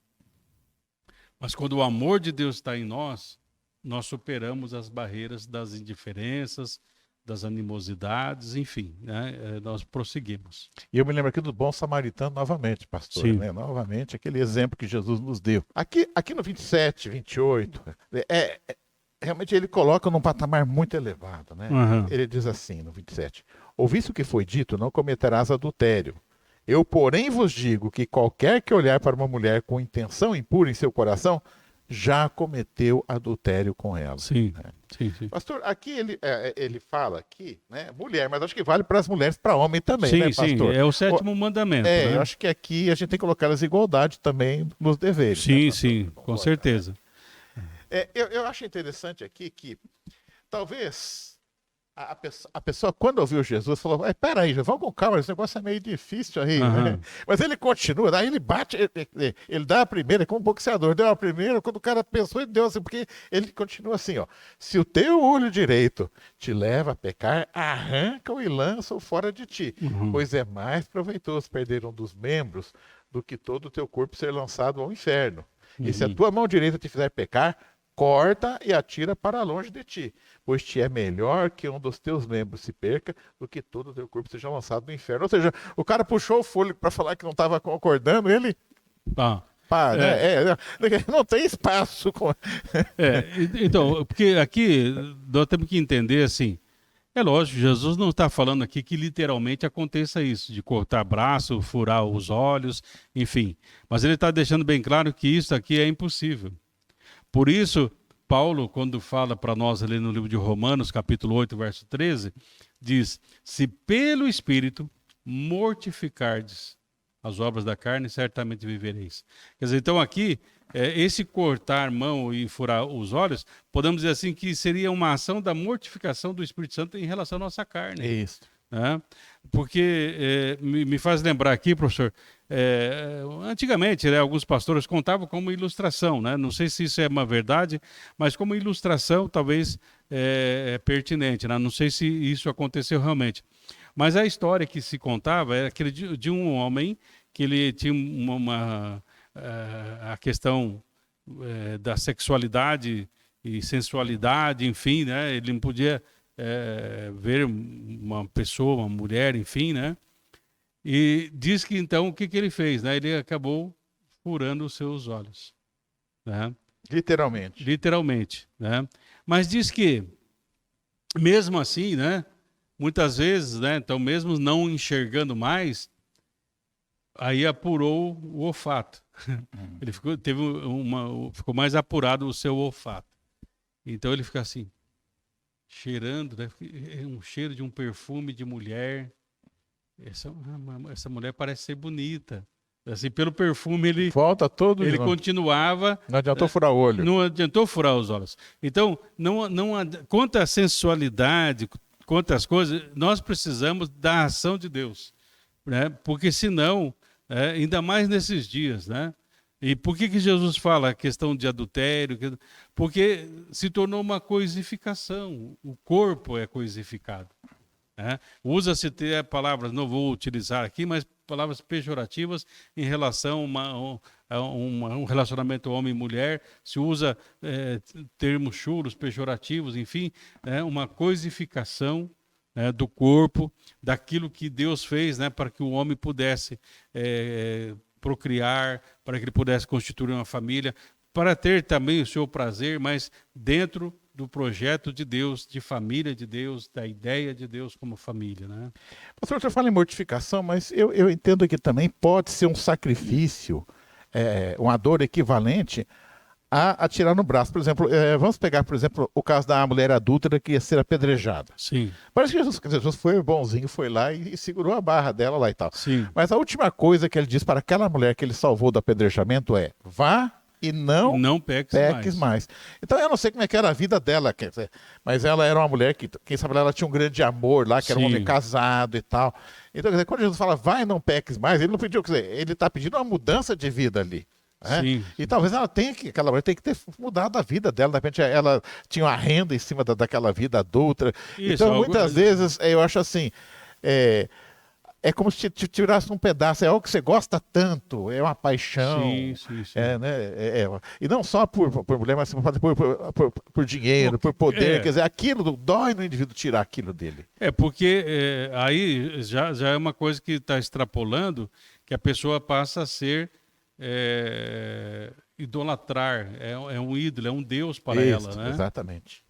Mas quando o amor de Deus está em nós, nós superamos as barreiras das indiferenças, das animosidades, enfim, né? Nós prosseguimos. E eu me lembro aqui do bom samaritano novamente, pastor, né? Novamente, aquele exemplo que Jesus nos deu. Aqui no 27, 28, realmente ele coloca num patamar muito elevado, né? Uhum. Ele diz assim, no 27, ouviste o que foi dito, não cometerás adultério. Eu, porém, vos digo que qualquer que olhar para uma mulher com intenção impura em seu coração, já cometeu adultério com ela. Sim, né? sim. Pastor, aqui ele fala aqui, né, mulher, mas acho que vale para as mulheres, para homem também, né, pastor? Sim, é o sétimo mandamento. Né? Eu acho que aqui a gente tem que colocar as igualdade também nos deveres. Sim, né, sim, com certeza. Eu acho interessante aqui que talvez a pessoa, quando ouviu Jesus, falou, peraí, vamos com calma, esse negócio é meio difícil aí. Uhum. Né? Mas ele continua, daí ele bate, ele dá a primeira, como um boxeador, deu a primeira, quando o cara pensou, ele deu assim, porque ele continua assim, ó, se o teu olho direito te leva a pecar, arranca-o e lança-o fora de ti, pois é mais proveitoso perder um dos membros do que todo o teu corpo ser lançado ao inferno. E se a tua mão direita te fizer pecar, corta e atira para longe de ti, pois te é melhor que um dos teus membros se perca do que todo o teu corpo seja lançado no inferno. Ou seja, o cara puxou o fôlego para falar que não estava concordando, ele... não tem espaço. Então, porque aqui nós temos que entender assim, é lógico, Jesus não está falando aqui que literalmente aconteça isso, de cortar braço, furar os olhos, enfim. Mas ele está deixando bem claro que isso aqui é impossível. Por isso, Paulo, quando fala para nós ali no livro de Romanos, capítulo 8, verso 13, diz, se pelo Espírito mortificardes as obras da carne, certamente vivereis. Quer dizer, então aqui, esse cortar mão e furar os olhos, podemos dizer assim que seria uma ação da mortificação do Espírito Santo em relação à nossa carne. Isso. Né? Porque me faz lembrar aqui, professor, antigamente, né, alguns pastores contavam como ilustração, né? Não sei se isso é uma verdade, mas como ilustração talvez é pertinente, né? Não sei se isso aconteceu realmente. Mas a história que se contava era aquele de um homem que ele tinha a questão da sexualidade e sensualidade, enfim, né? Ele não podia ver uma pessoa, uma mulher, enfim, né? E diz que então o que ele fez, né? Ele acabou furando os seus olhos, né? Literalmente, né? Mas diz que mesmo assim, né? Muitas vezes, né? Então mesmo não enxergando mais, aí apurou o olfato. Ele ficou mais apurado o seu olfato. Então ele fica assim, cheirando, né? Um cheiro de um perfume de mulher. Essa mulher parece ser bonita. Assim, pelo perfume ele continuava. Não adiantou furar o olho. Não adiantou furar os olhos. Então, quanto à sensualidade, quanto às coisas, nós precisamos da ação de Deus, né? Porque senão, ainda mais nesses dias, né? E por que Jesus fala a questão de adultério? Porque se tornou uma coisificação. O corpo é coisificado. Né? Usa-se até palavras, não vou utilizar aqui, mas palavras pejorativas em relação a um relacionamento homem-mulher. Se usa termos chulos, pejorativos, enfim, uma coisificação do corpo, daquilo que Deus fez, né, para que o homem pudesse procriar, para que ele pudesse constituir uma família, para ter também o seu prazer, mas dentro do projeto de Deus, de família de Deus, da ideia de Deus como família, né? Pastor, você fala em mortificação, mas eu entendo que também pode ser um sacrifício, uma dor equivalente a atirar no braço. Por exemplo, vamos pegar, por exemplo, o caso da mulher adúltera que ia ser apedrejada. Sim. Parece que Jesus foi bonzinho, foi lá e segurou a barra dela lá e tal. Sim. Mas a última coisa que ele diz para aquela mulher que ele salvou do apedrejamento é: vá e não peques mais. Então eu não sei como é que era a vida dela, quer dizer, mas ela era uma mulher que, quem sabe ela tinha um grande amor lá, que era um homem casado e tal. Então, quer dizer, quando Jesus fala vai e não peques mais, ele não pediu, quer dizer, ele está pedindo uma mudança de vida ali. Sim. E talvez aquela mulher tenha que ter mudado a vida dela, de repente ela tinha uma renda em cima daquela vida adulta. Isso, então muitas vezes eu acho assim, é como se te tirasse um pedaço, é algo que você gosta tanto, é uma paixão. Sim. E não só por mulher, mas por dinheiro, por poder, quer dizer, aquilo dói no indivíduo tirar aquilo dele. Porque aí já é uma coisa que está extrapolando, que a pessoa passa a ser idolatrar, é um ídolo, é um Deus para ela, né? Exatamente.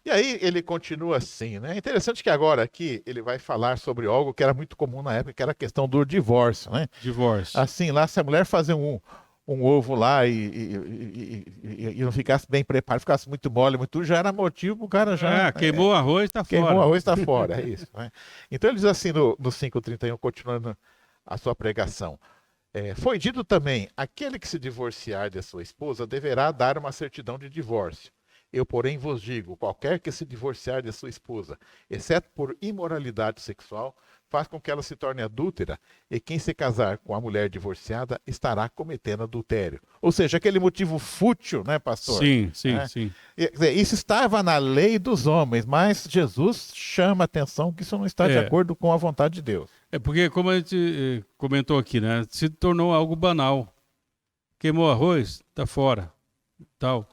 E aí ele continua assim, né? É interessante que agora aqui ele vai falar sobre algo que era muito comum na época, que era a questão do divórcio, né? Divórcio. Assim, lá se a mulher fazer um ovo lá e não ficasse bem preparado, ficasse muito mole, muito, já era motivo, o cara já... queimou o arroz, está fora. Queimou o arroz, está fora, é isso. Né? Então ele diz assim no 5:31, continuando a sua pregação. Foi dito também, aquele que se divorciar de sua esposa deverá dar uma certidão de divórcio. Eu, porém, vos digo, qualquer que se divorciar de sua esposa, exceto por imoralidade sexual, faz com que ela se torne adúltera, e quem se casar com a mulher divorciada estará cometendo adultério. Ou seja, aquele motivo fútil, né, pastor? Sim. Isso estava na lei dos homens, mas Jesus chama a atenção que isso não está de acordo com a vontade de Deus. Porque, como a gente comentou aqui, né, se tornou algo banal. Queimou arroz, está fora. Tal.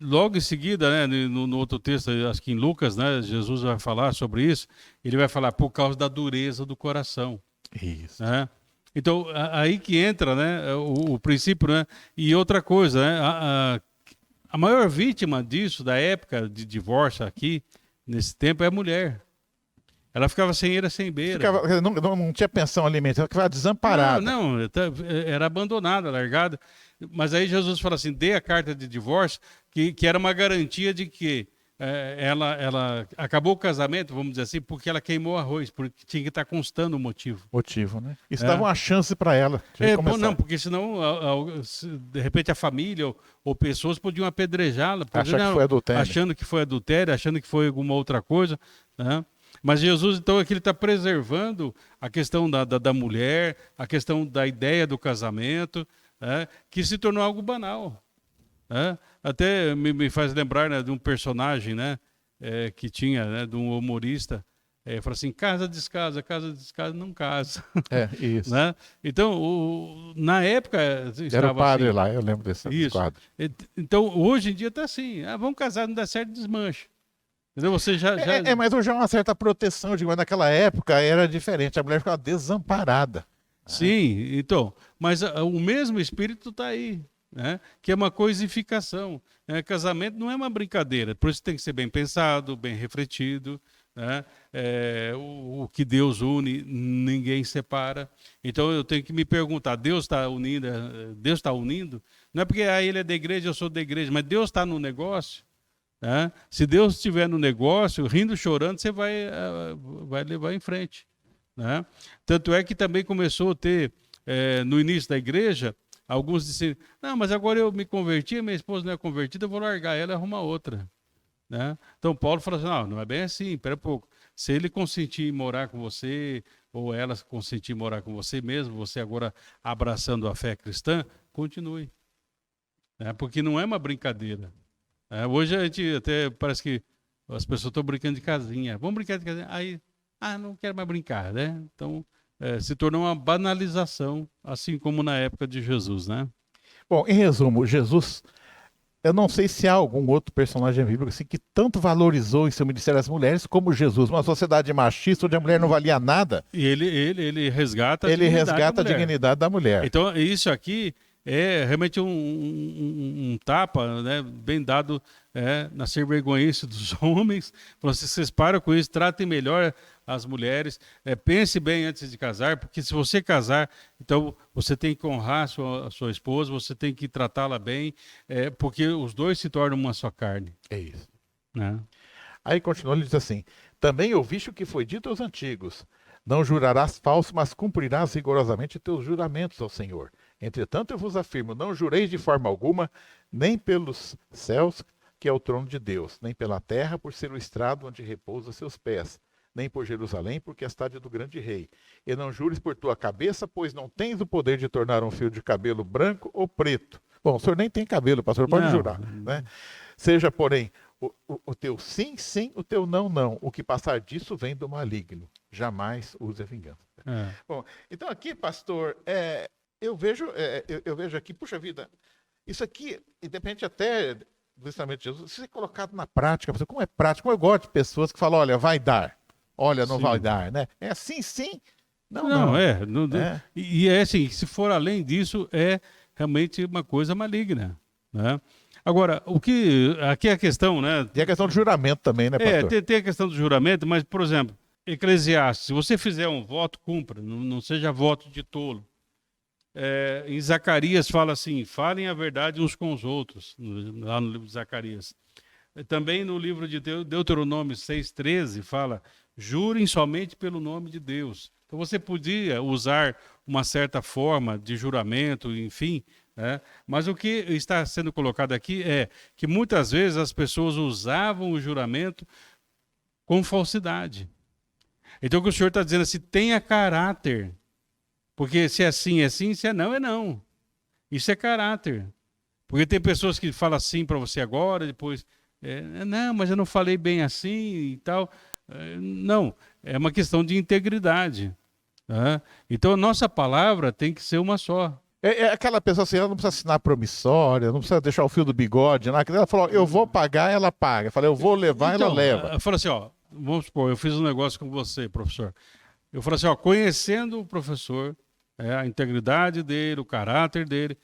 Logo em seguida, né, no outro texto, acho que em Lucas, né, Jesus vai falar sobre isso. Ele vai falar por causa da dureza do coração. Isso. Né? Então, aí que entra, né, o princípio, né? E outra coisa, né, a maior vítima disso, da época de divórcio aqui, nesse tempo, é a mulher. Ela ficava sem eira, sem beira. Não tinha pensão alimentar, ela ficava desamparada. Não, era abandonada, largada. Mas aí Jesus fala assim, dê a carta de divórcio, que era uma garantia de que ela acabou o casamento, vamos dizer assim, porque ela queimou arroz, porque tinha que estar constando o motivo. Motivo, né? Isso dava uma chance para ela. Não, porque senão, de repente, a família ou pessoas podiam apedrejá-la. Achando que foi adultério, achando que foi alguma outra coisa, né? Mas Jesus, então, aqui ele está preservando a questão da mulher, a questão da ideia do casamento, que se tornou algo banal. Até me faz lembrar, né, de um personagem, né, que tinha, né, de um humorista, fala assim, casa descasa, não casa. Isso. Né? Então, na época... Era o padre assim, lá, eu lembro desse quadro. Então, hoje em dia está assim, vamos casar, não dá certo, desmancha. Entendeu? Você já... mas hoje há uma certa proteção, eu digo, mas naquela época era diferente, a mulher ficava desamparada. Sim, então, mas o mesmo espírito está aí, né? Que é uma coisificação. Casamento não é uma brincadeira, por isso tem que ser bem pensado, bem refletido, né? O que Deus une, ninguém separa. Então eu tenho que me perguntar, Deus está unindo? Não é porque ele é da igreja, eu sou da igreja, mas Deus está no negócio. Se Deus estiver no negócio, rindo, chorando, você vai levar em frente. Né? Tanto é que também começou a ter, no início da igreja, alguns disseram, não, mas agora eu me converti, minha esposa não é convertida, eu vou largar ela e arrumar outra. Né? Então Paulo falou assim, não é bem assim, espera um pouco. Se ele consentir em morar com você, ou ela consentir em morar com você mesmo, você agora abraçando a fé cristã, continue. Porque não é uma brincadeira. Hoje a gente até parece que as pessoas estão brincando de casinha. Vamos brincar de casinha. Aí, não quero mais brincar, né? Então, se tornou uma banalização, assim como na época de Jesus, né? Bom, em resumo, Jesus, eu não sei se há algum outro personagem bíblico assim, que tanto valorizou em seu ministério as mulheres como Jesus. Uma sociedade machista onde a mulher não valia nada. E ele resgata a dignidade da mulher. Então, isso aqui é realmente um tapa, né, bem dado na ser vergonhice dos homens. Vocês param com isso, tratem melhor as mulheres, pense bem antes de casar, porque se você casar, então você tem que honrar a sua esposa, você tem que tratá-la bem, porque os dois se tornam uma só carne. É isso. Né? Aí continua, ele diz assim, também ouviste o que foi dito aos antigos, não jurarás falso, mas cumprirás rigorosamente teus juramentos ao Senhor. Entretanto, eu vos afirmo, não jureis de forma alguma, nem pelos céus, que é o trono de Deus, nem pela terra, por ser o estrado onde repousa seus pés, nem por Jerusalém, porque é a estádio do grande rei. E não jures por tua cabeça, pois não tens o poder de tornar um fio de cabelo branco ou preto. Bom, o senhor nem tem cabelo, pastor, pode jurar. Né? Seja, porém, o teu sim, sim, o teu não, não. O que passar disso vem do maligno. Jamais use a vingança. Bom, então aqui, pastor, eu vejo aqui, puxa vida, isso aqui, independente até do ensinamento de Jesus, se é colocado na prática, como é prático, como eu gosto de pessoas que falam, olha, vai dar, olha, não vai dar, né? É assim, sim, não. E é assim, se for além disso, é realmente uma coisa maligna, né? Agora, aqui é a questão, né? Tem a questão do juramento também, né, pastor? Tem a questão do juramento, mas, por exemplo, Eclesiastes, se você fizer um voto, cumpra, não seja voto de tolo. Em Zacarias fala assim, falem a verdade uns com os outros, lá no livro de Zacarias. Também no livro de Deuteronômio 6,13 fala, jurem somente pelo nome de Deus. Então você podia usar uma certa forma de juramento, enfim, mas o que está sendo colocado aqui é que muitas vezes as pessoas usavam o juramento com falsidade. Então o que o senhor está dizendo assim, tenha caráter. Porque se é sim, é sim, se é não. Isso é caráter. Porque tem pessoas que falam sim para você agora, depois, não, mas eu não falei bem assim e tal. Não, é uma questão de integridade. Tá? Então a nossa palavra tem que ser uma só. É aquela pessoa assim, ela não precisa assinar promissória, não precisa deixar o fio do bigode. Né? Ela falou, eu vou pagar, ela paga. Eu falei, eu vou levar, ela leva. Eu falo assim, vamos supor, eu fiz um negócio com você, professor. Eu falo assim, conhecendo o professor, a integridade dele, o caráter dele,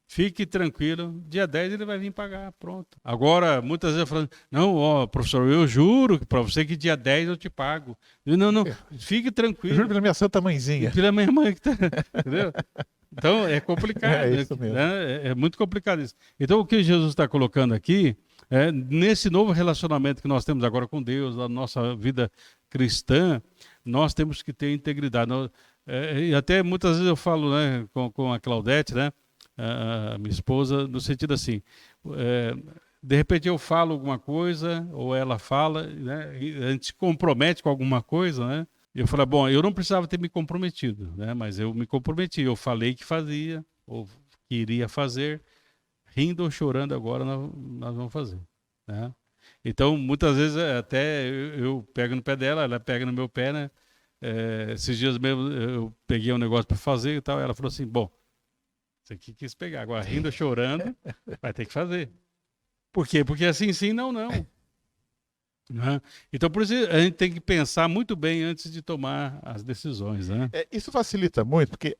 fique tranquilo, dia 10 ele vai vir pagar, pronto. Agora, muitas vezes eu falo, não, professor, eu juro para você que dia 10 eu te pago. Não, fique tranquilo. Eu juro pela minha santa mãezinha. Pela minha mãe, entendeu? Então, é complicado. É isso mesmo. É muito complicado isso. Então, o que Jesus está colocando aqui, nesse novo relacionamento que nós temos agora com Deus, na nossa vida cristã, nós temos que ter integridade. E até muitas vezes eu falo, né, com a Claudete, né, a minha esposa, no sentido assim, de repente eu falo alguma coisa, ou ela fala, né, e a gente se compromete com alguma coisa, né, e eu falo, bom, eu não precisava ter me comprometido, né, mas eu me comprometi, eu falei que fazia, ou que iria fazer, rindo ou chorando agora nós vamos fazer, né. Então, muitas vezes até eu pego no pé dela, ela pega no meu pé, né, esses dias mesmo eu peguei um negócio para fazer e tal, ela falou assim, bom, você aqui quis pegar, agora rindo ou chorando, vai ter que fazer. Por quê? Porque assim sim, não. Né? Então, por isso a gente tem que pensar muito bem antes de tomar as decisões. Né? Isso facilita muito, porque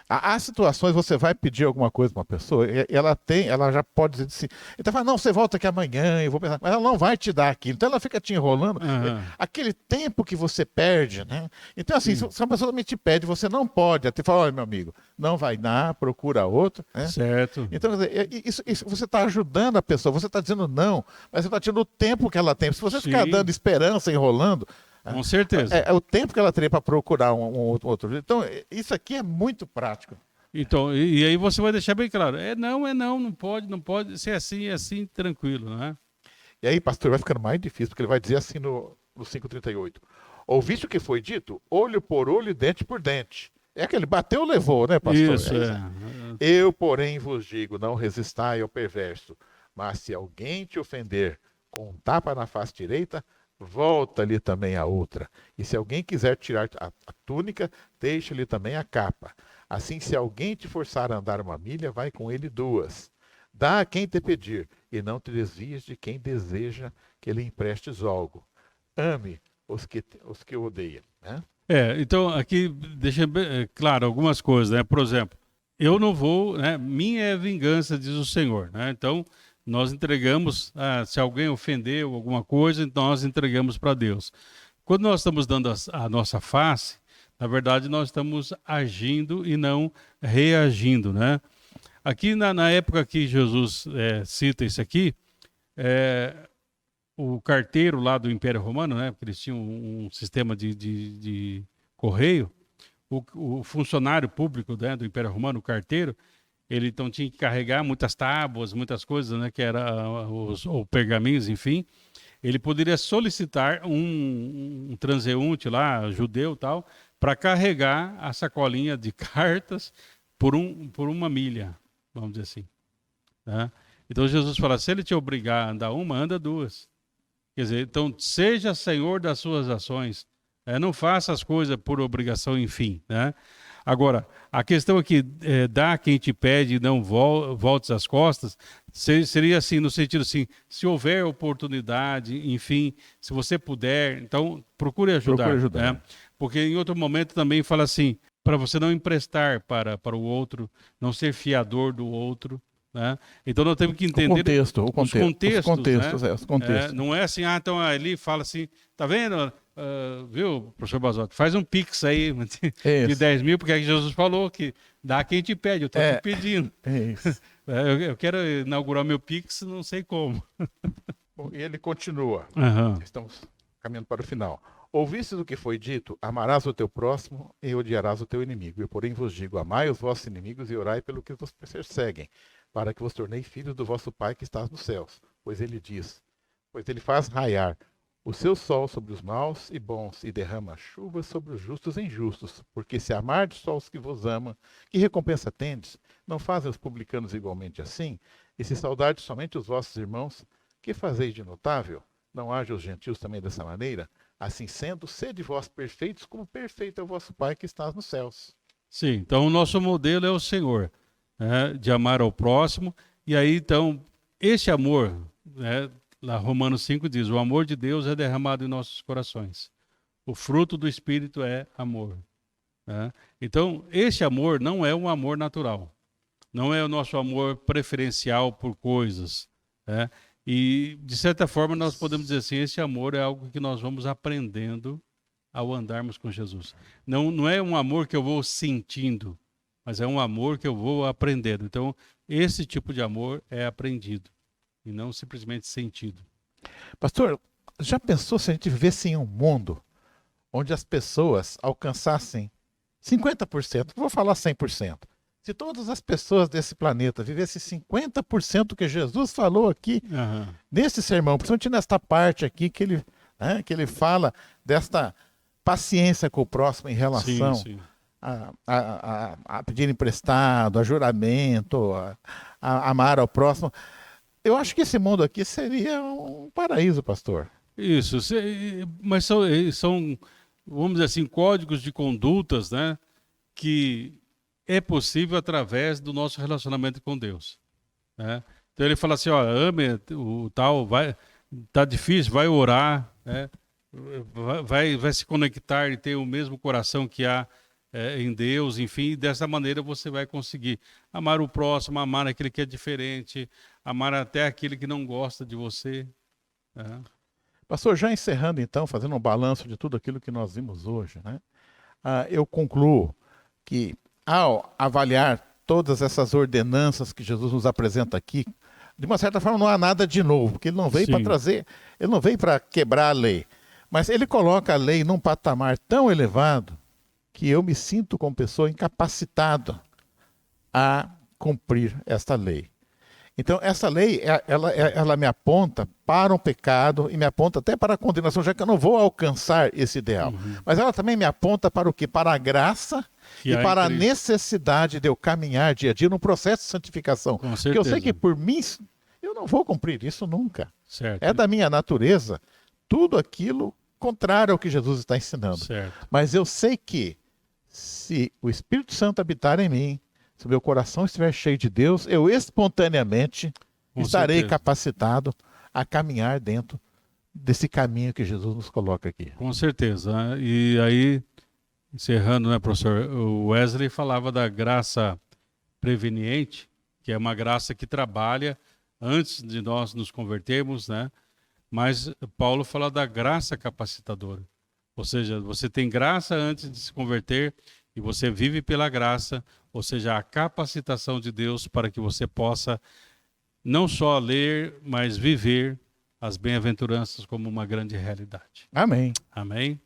há situações você vai pedir alguma coisa para uma pessoa, ela já pode dizer assim, então fala, não, você volta aqui amanhã, eu vou pensar, mas ela não vai te dar aquilo, então ela fica te enrolando, aquele tempo que você perde, né? Então assim, se uma pessoa também te pede, você não pode, até fala, olha meu amigo, não vai dar, procura outro, né? Certo. Então, quer dizer, isso você está ajudando a pessoa, você está dizendo não, mas você está tirando o tempo que ela tem, se você ficar dando esperança, enrolando, com certeza. É o tempo que ela teria para procurar um outro. Então, isso aqui é muito prático. Então, e aí você vai deixar bem claro, não pode ser assim, tranquilo, né? E aí, pastor, vai ficando mais difícil, porque ele vai dizer assim no 5:38. Ouviste o que foi dito? Olho por olho, dente por dente. É aquele bateu, levou, né, pastor? Isso, Eu, porém, vos digo, não resistai ao perverso, mas se alguém te ofender com um tapa na face direita, volta-lhe também a outra. E se alguém quiser tirar a túnica, deixa-lhe também a capa. Assim, se alguém te forçar a andar 1 milha, vai com ele 2. Dá a quem te pedir, e não te desvies de quem deseja que lhe emprestes algo. Ame os que o odeiam. Né? Então aqui deixa claro algumas coisas, né? Por exemplo, eu não vou, né? Minha é vingança, diz o Senhor, né? Então nós entregamos, se alguém ofendeu alguma coisa, nós entregamos para Deus. Quando nós estamos dando a nossa face, na verdade nós estamos agindo e não reagindo, né? Aqui na época que Jesus cita isso aqui, o carteiro lá do Império Romano, né, porque eles tinham um sistema de correio, o funcionário público, né, do Império Romano, o carteiro, ele então tinha que carregar muitas tábuas, muitas coisas, né, que eram ou pergaminhos, enfim. Ele poderia solicitar um transeunte lá, judeu e tal, para carregar a sacolinha de cartas por 1 milha, vamos dizer assim. Né? Então Jesus fala, se ele te obrigar a andar 1, anda 2. Quer dizer, então seja senhor das suas ações, não faça as coisas por obrigação, enfim. Né? Agora, a questão aqui, dá quem te pede e não voltes as costas, seria assim, no sentido assim, se houver oportunidade, enfim, se você puder, então procure ajudar. Procure ajudar. Né? Porque em outro momento também fala assim, para você não emprestar para o outro, não ser fiador do outro. Né? Então nós temos que entender os contextos. Não é assim, então ali fala assim, tá vendo, viu, professor Basotti, faz um pix aí de 10 mil, porque aí Jesus falou que dá quem te pede, eu estou te pedindo. Eu quero inaugurar meu pix, não sei como. Bom, e ele continua, estamos caminhando para o final. Ouvistes o que foi dito, amarás o teu próximo e odiarás o teu inimigo. Eu, porém, vos digo, amai os vossos inimigos e orai pelo que vos perseguem, para que vos tornei filhos do vosso Pai que está nos céus. Pois ele faz raiar o seu sol sobre os maus e bons, e derrama chuvas sobre os justos e injustos. Porque se amardes só os que vos amam, que recompensa tendes? Não fazem os publicanos igualmente assim? E se saudardes somente os vossos irmãos, que fazeis de notável? Não age os gentios também dessa maneira? Assim sendo, sede vós perfeitos, como perfeito é o vosso Pai que está nos céus. Sim, então o nosso modelo é o Senhor. De amar ao próximo, e aí então esse amor, lá Romanos 5 diz, o amor de Deus é derramado em nossos corações, o fruto do Espírito é amor. Então esse amor não é um amor natural, não é o nosso amor preferencial por coisas, e de certa forma nós podemos dizer assim, esse amor é algo que nós vamos aprendendo ao andarmos com Jesus, não é um amor que eu vou sentindo, mas é um amor que eu vou aprendendo. Então, esse tipo de amor é aprendido e não simplesmente sentido. Pastor, já pensou se a gente vivesse em um mundo onde as pessoas alcançassem 50%, vou falar 100%. Se todas as pessoas desse planeta vivessem 50% que Jesus falou aqui, nesse sermão, principalmente nesta parte aqui que ele fala desta paciência com o próximo em relação... Sim. A pedir emprestado, a juramento, a amar ao próximo. Eu acho que esse mundo aqui seria um paraíso, pastor. Isso, mas são, vamos dizer assim, códigos de condutas, né, que é possível através do nosso relacionamento com Deus. Né? Então ele fala assim, ame o tal, tá difícil, vai orar, vai se conectar e ter o mesmo coração que há em Deus, enfim, e dessa maneira você vai conseguir amar o próximo, amar aquele que é diferente, amar até aquele que não gosta de você. Pastor, já encerrando então, fazendo um balanço de tudo aquilo que nós vimos hoje, né? Eu concluo que ao avaliar todas essas ordenanças que Jesus nos apresenta aqui, de uma certa forma não há nada de novo, porque ele não veio para trazer, ele não veio para quebrar a lei, mas ele coloca a lei num patamar tão elevado que eu me sinto como pessoa incapacitada a cumprir esta lei. Então, essa lei, ela me aponta para um pecado e me aponta até para a condenação, já que eu não vou alcançar esse ideal. Mas ela também me aponta para o quê? Para a graça e para a necessidade de eu caminhar dia a dia no processo de santificação. Com Porque eu sei que por mim eu não vou cumprir isso nunca. Certo. É da minha natureza tudo aquilo contrário ao que Jesus está ensinando. Certo. Mas eu sei que se o Espírito Santo habitar em mim, se o meu coração estiver cheio de Deus, eu espontaneamente estarei capacitado a caminhar dentro desse caminho que Jesus nos coloca aqui. Com certeza. E aí, encerrando, né, professor? O Wesley falava da graça preveniente, que é uma graça que trabalha antes de nós nos convertermos, né? Mas Paulo fala da graça capacitadora. Ou seja, você tem graça antes de se converter e você vive pela graça, ou seja, a capacitação de Deus para que você possa não só ler, mas viver as bem-aventuranças como uma grande realidade. Amém. Amém?